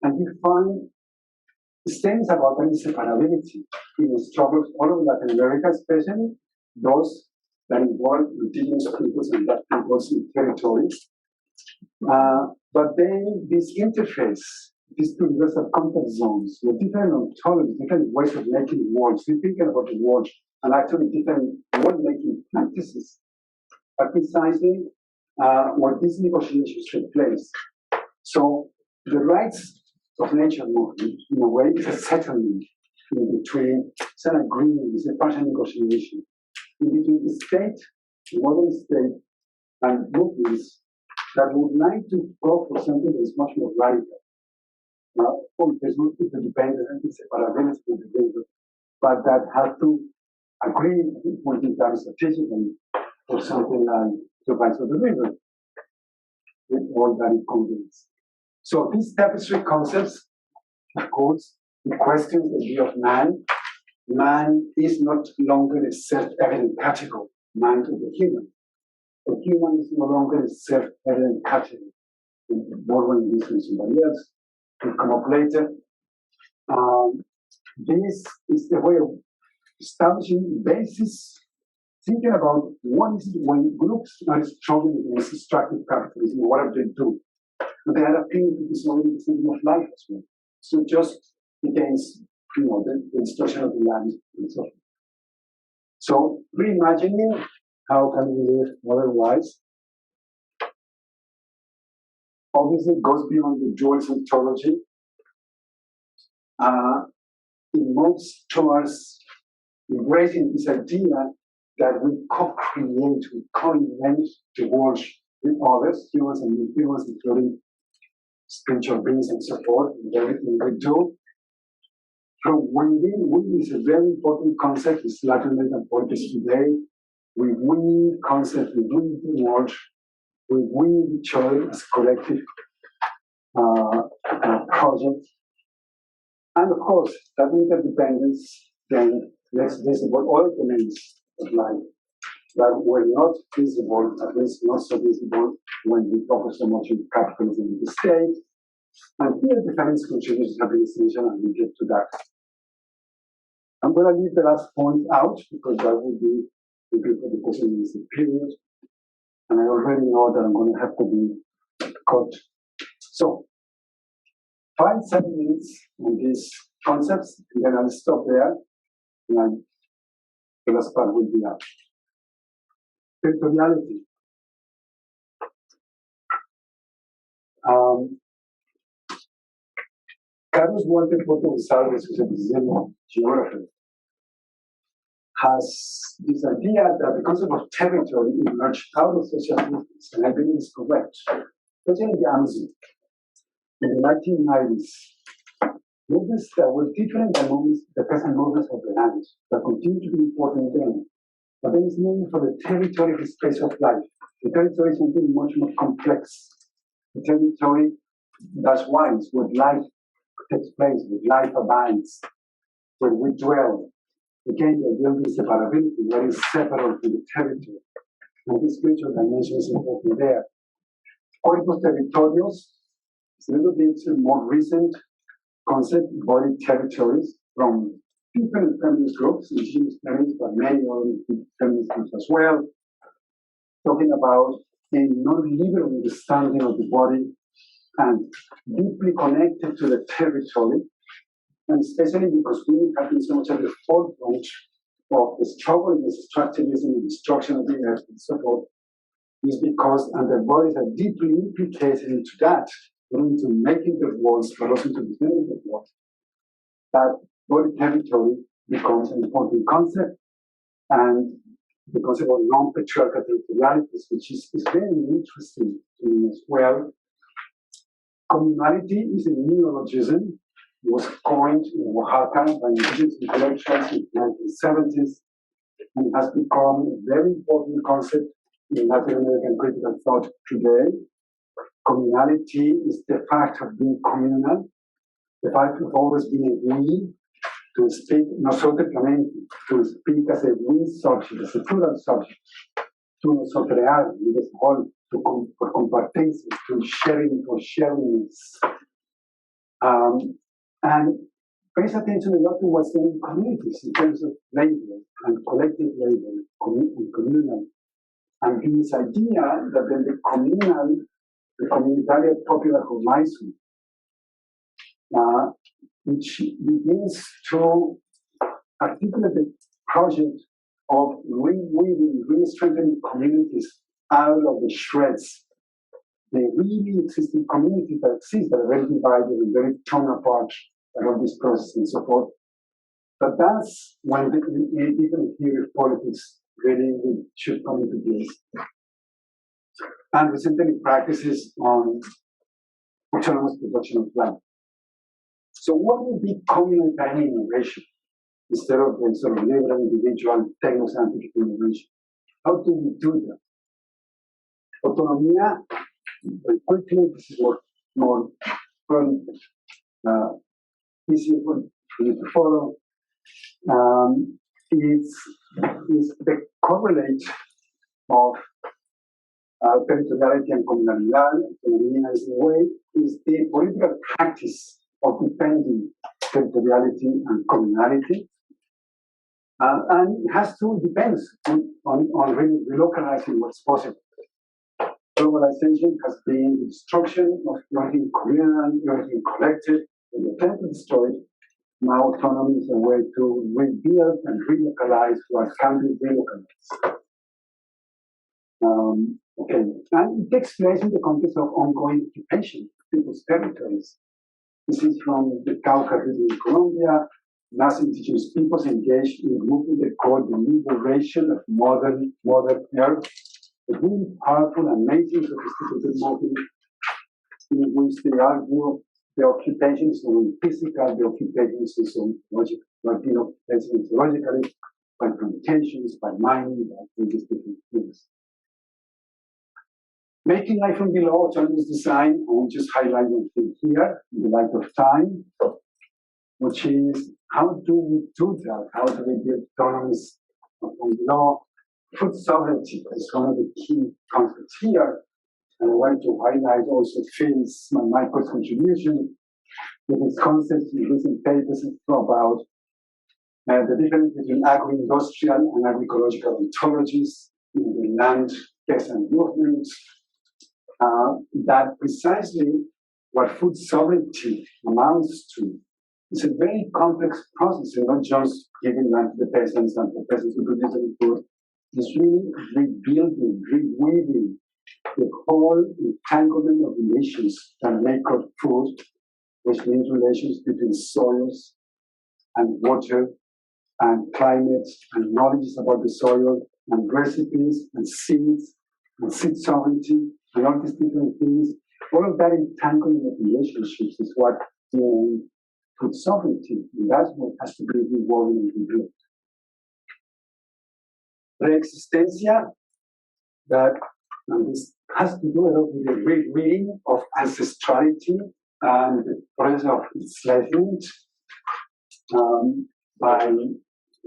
And you find things about inseparability in struggles all over Latin America, especially those that involve indigenous peoples and Black peoples in territories. But then this interface, these two universal contact zones, with different ontologies, different ways of making worlds, we're thinking about the world, and actually different world-making practices are precisely where these negotiations take place. So the rights of nature movement, in a way, is a settlement in between, it's an agreement, it's a partial negotiation in between the state, the modern state, and movements that would like to go for something that is much more radical. Now, there's no interdependence and inseparability with the river, but that have to agree at this point in time strategically for something like the rights of the river, with all that it contains. So these tapestry concepts, of course, it questions the view of man. Man is not longer a self-evident category, man to the human. The human is no longer a self-evident category. More when this is somebody else will come up later. This is the way of establishing basis thinking about what is it when groups are struggling against extractive capitalism, what are they doing? And they are appealing to this already thinking of life as well. So just against, the destruction of the land and so forth. So reimagining, how can we live otherwise? Obviously, it goes beyond the dualist ontology. It moves towards embracing this idea that we co-create, we co-invent the world with others, humans and non-humans, including spiritual beings and so forth, and everything we do. From within, we is a very important concept. It's Latin American politics today. We win concept, we win the world, we win each other as collective project. And of course, that interdependence then makes visible all domains of life that were not visible, at least not so visible, when we focus so much on capitalism in the state. And here the feminist contributions have been essential, and we'll get to that. I'm going to leave the last point out because that will be the good for the post-humanistic period. And I already know that I'm going to have to be cut. So, 5-7 minutes on these concepts, and then I'll stop there, and the last part will be up. Territoriality. Carlos Walter Porto Gonzalez, who's a Brazilian geographer, has this idea that the concept of territory emerged out of social movements, and I believe it's correct, especially in the Amazon. In the 1990s, movements that were different than the present movements of the land, that continue to be important then. But then it's mainly for the territory, the space of life. The territory is something much more complex. The territory, that's why it's where life takes place, where life abides, where we dwell. Again, the idea of separability, what is separate from the territory. And this spiritual dimension is important there. Corpus territorios is a little bit more recent concept, body territories from different feminist groups, indigenous feminists, but many other feminist groups as well, talking about a non-liberal understanding of the body and deeply connected to the territory, and especially because women have been so much at the forefront of the struggle against extractivism and destruction of the earth and so forth, is because and their bodies are deeply implicated into that, not into making the walls, but also into defending the walls. That body territory becomes an important concept, and the concept of non-patriarchal territorialities, which is very interesting to me as well. Communality is a neologism. It was coined in Oaxaca by indigenous intellectuals in the 1970s, and has become a very important concept in Latin American critical thought today. Communality is the fact of being communal, the fact of always being a we, to speak nosotros también, to speak as a we subject, as a plural subject, to nosotrear, as a whole, for compartencia, to sharing for sharingness. And pays attention a lot to what's in communities in terms of labor and collective labor and communal. And this idea that then the communal, the comunitaria popular horizon, which begins to articulate the project of reweaving, re-strengthening communities out of the shreds. The really existing communities that exist that are very divided and very torn apart around this process and so forth. But that's when the different theory of politics really should come into place. And recently practices on autonomous production of land. So what would be communitarian innovation instead of the sort of liberal, individual, techno-scientific innovation? How do we do that? Autonomia, very quickly, this is more easier for you to follow. It's the correlate of territoriality and communalidad. Autonomia is the way, is the political practice of defending territoriality and communality. And it has to depends on really relocalizing what's possible. Globalization has been the destruction of everything communal, everything collective, and the attempt to destroy it. Now autonomy is a way to rebuild and relocalize what can be relocalized. Okay, and it takes place in the context of ongoing occupation of people's territories. This is from the Caucasus region in Colombia. Mass indigenous peoples engaged in a movement they call the liberation of modern Earth. A really powerful, amazing, sophisticated movement in which they argue the occupation is not only physical, the occupation is also logical, like being occupied mythologically, by plantations, by mining, by all these different things. Making life from below, autonomous design, I will just highlight one thing here, in the light of time, which is how do we do that? How do we build autonomous from below? Food sovereignty is one of the key concepts here. And I want to highlight also Phil's and Michael's contribution to these concepts in recent papers about the difference between agro-industrial and agroecological ontologies in the land peasant movement. That precisely what food sovereignty amounts to. It's a very complex process, and not just giving land to the peasants and the peasants who produce the food. It's really rebuilding, reweaving the whole entanglement of relations that make up food, which means relations between soils and water and climate and knowledge about the soil and recipes and seed sovereignty and all these different things. All of that entanglement of relationships is what food sovereignty, and that's what has to be rewoven and rebuilt. Pre-existencia, that this has to do a lot with the rereading of ancestrality and the process of enslavement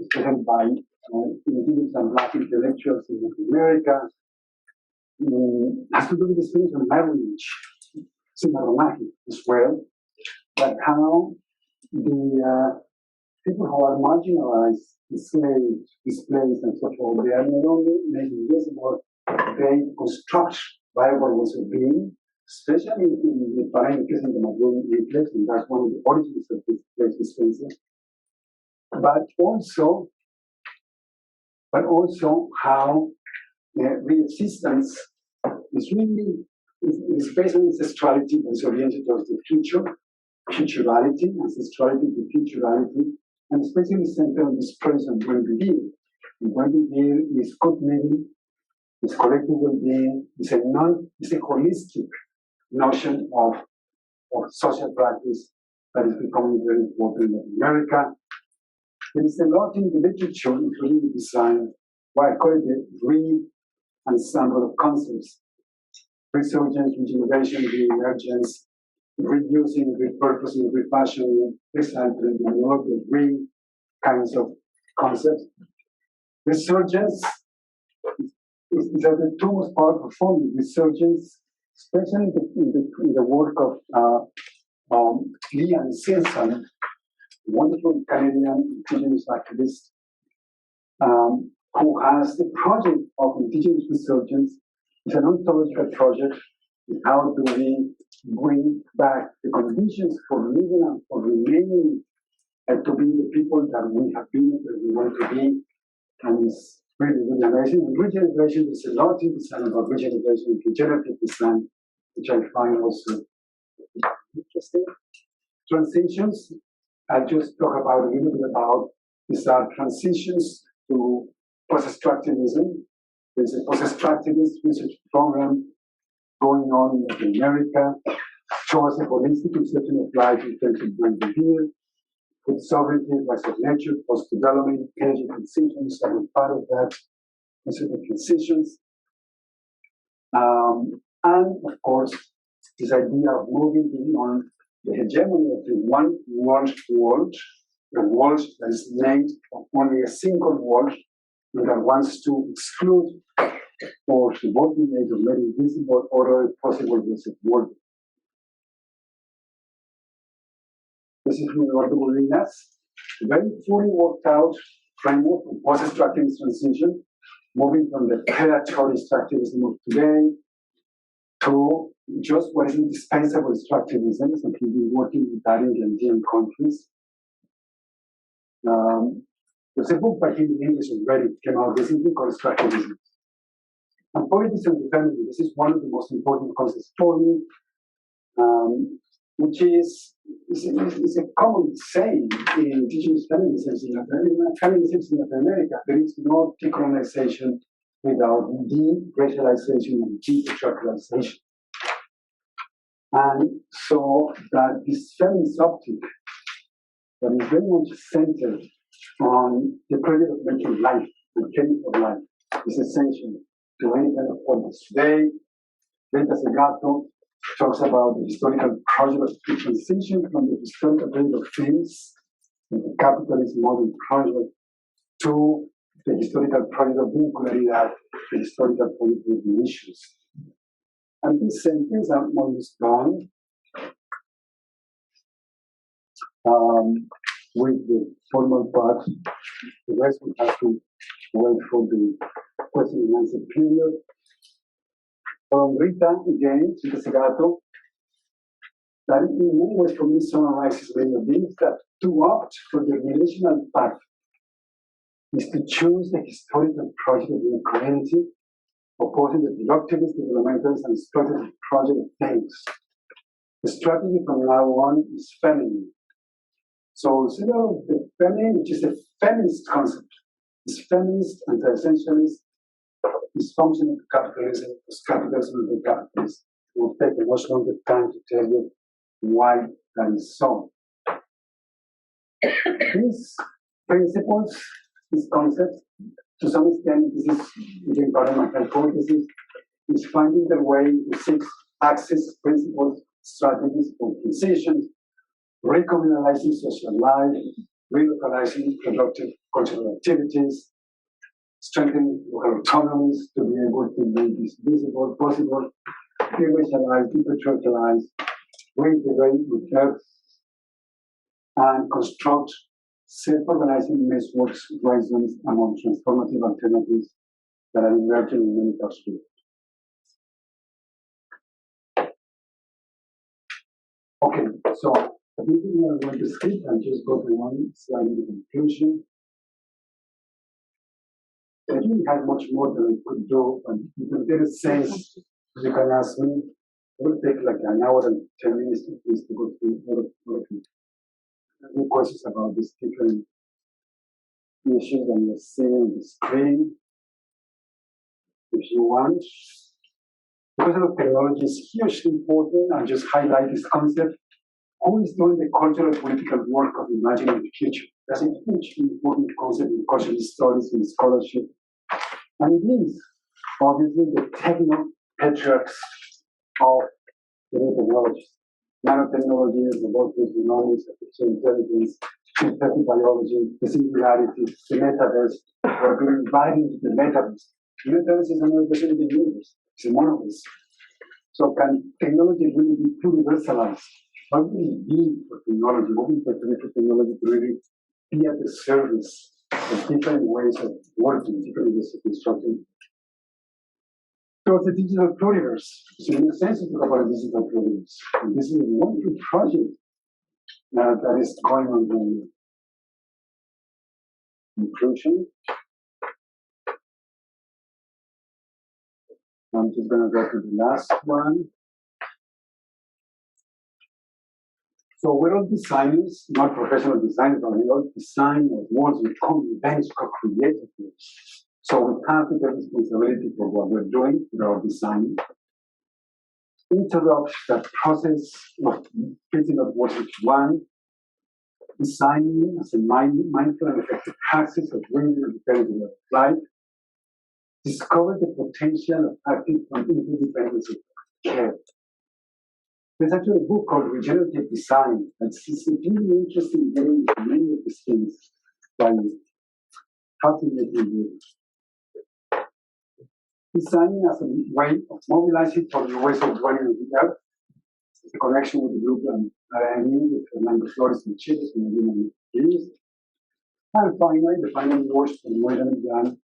especially by indigenous and black intellectuals in North America. Has to do with the experience of marriage, cinematography as well, but how the people who are marginalized, enslaved, displaced, and so forth, they are not only making visible, they construct viable ways of being, especially in the parentheses and the Madrid reflex, and that's one of the origins of this existence. But also how re-existence is really is based on ancestrality and is oriented towards the future, futurality, ancestrality to futurality, and especially centered on this present when we deal. And when we deal is good living, is collective well-being, is a holistic notion of social practice that is becoming very important in America. There is a lot in the literature, including the design, why I call it the re-ensemble of concepts. Resurgence, regeneration, re-emergence, reusing, repurposing, refashioning, recycling, and all the re kinds of concepts. Resurgence is the two most powerful forms. Resurgence, especially in the work of Liam Simpson, wonderful Canadian indigenous activist, who has the project of indigenous resurgence. It's an ontological project. How do we bring back the conditions for living and for remaining to be the people that we have been, that we want to be? And it's really, really amazing. And regeneration is a lot in design about regeneration and regenerative design, which I find also interesting. Transitions, I'll just talk about a little bit about these are transitions to post-extractivism. There's a post-extractivist research program going on in Latin America, towards a holistic conception of life in terms of when we heal, food sovereignty, rights of nature, post-development, energy transitions, and part of that, concept of transitions. And of course, this idea of moving beyond the hegemony of the one world, a world that is made of only a single world, and that wants to exclude or subordinate or make invisible other possible ways of world. This is from Eduardo Bolinas, very fully worked out framework for post-extractivist transition, moving from the predatory extractivism of today to just what is indispensable extractivism, and we've been working with that in the Andean countries. There's a book by him in English already, came out recently, called Extractivism. And politics and the family, this is one of the most important concepts for me, which is a common saying in indigenous feminisms in Latin America. There is no decolonization without de-racialization and de-patriarchalization. And so that this feminist optic that is very much centered on the project of making life, the change of life, is essential to any kind of politics. Today, Rita Segato talks about the historical project of transition from the historical project of things, the capitalist model project, to the historical project of vincularidad, the historical project of the issues. And this sentence I'm almost done with the formal part. The rest will have to wait for the question and answer period. From Rita, again, Rita Segato, that in many ways for me summarizes many of these, that to opt for the relational path is to choose the historical project of the community, opposing the productivist, developmentalist, and strategic project of things. The strategy from now on is feminine. So instead of the feminine, which is a feminist concept, is feminist, anti-essentialist, is functioning capitalism, is capitalism of the capitalist. It will take a much longer time to tell you why that is so. These principles, these concepts, to some extent, this is again part of my hypothesis, is finding their way into 6 axis principles, strategies for transitions, recommunalizing social life, relocalizing productive cultural activities, strengthening local autonomies to be able to make this visible, possible, de-racialize, de-patriarchalize, reintegrate with Earth, and construct self-organizing networks horizons among transformative alternatives that are emerging in many parts of the world. Okay, so I think we are going to skip and just go to one slide in the conclusion. I didn't have much more than I could do, and you can get a sense, you can ask me. It will take like an hour and 10 minutes at least to go through all of it. Any questions about these different issues that you're seeing on the screen? If you want. The question of technology is hugely important, and just highlight this concept. Who is doing the cultural political work of imagining the future? That's a hugely important concept in cultural studies and scholarship. And it is obviously the techno-patriarchs of the new technologies. Nanotechnologies, robotics, genomics, artificial intelligence, synthetic biology, the singularity, the metaverse. We're being invited into the metaverse. The metaverse is another version of the universe. It's a monoverse. So can technology really be pluriversalized? What will it be for technology? What will it for technology to really be at the service of different ways of working, different ways of constructing? So it's a digital pluriverse. So it makes sense to talk about a digital pluriverse. And this is a wonderful project that is going on the inclusion. I'm just going to go to the last one. So we're all designers, not professional designers, but we all design our worlds, we co-invent, co-create things. So we have to take responsibility for what we're doing with our design. Interrupt that process of fitting out what we want, designing as a mindful and effective practice of bringing the independence of life. Discover the potential of acting from interdependence of care. There's actually a book called Regenerative Design that's really interesting getting into many of these things by fascinating designing as a way of mobilizing for the ways of running the earth. It's a connection with the group that I mean with Fernandez and Chile, And finally, the final words from Moira Millán.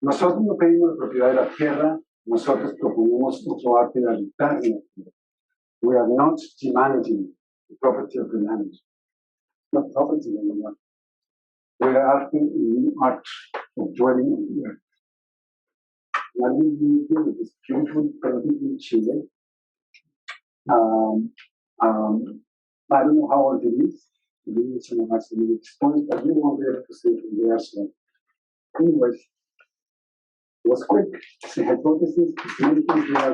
Nosotros no pedimos la propiedad de la tierra, nosotros proponemos otro arte de habitar en la tierra. We are not demanding the property of the land. Not property of the land. We are asking a new art of dwelling on the earth. And I will be here with this beautiful painting in Chile. I don't know how old it is. Maybe it's on a maximum exponent, but you won't be able to see it from there. So, anyways, it was quick. The hypothesis is many things we are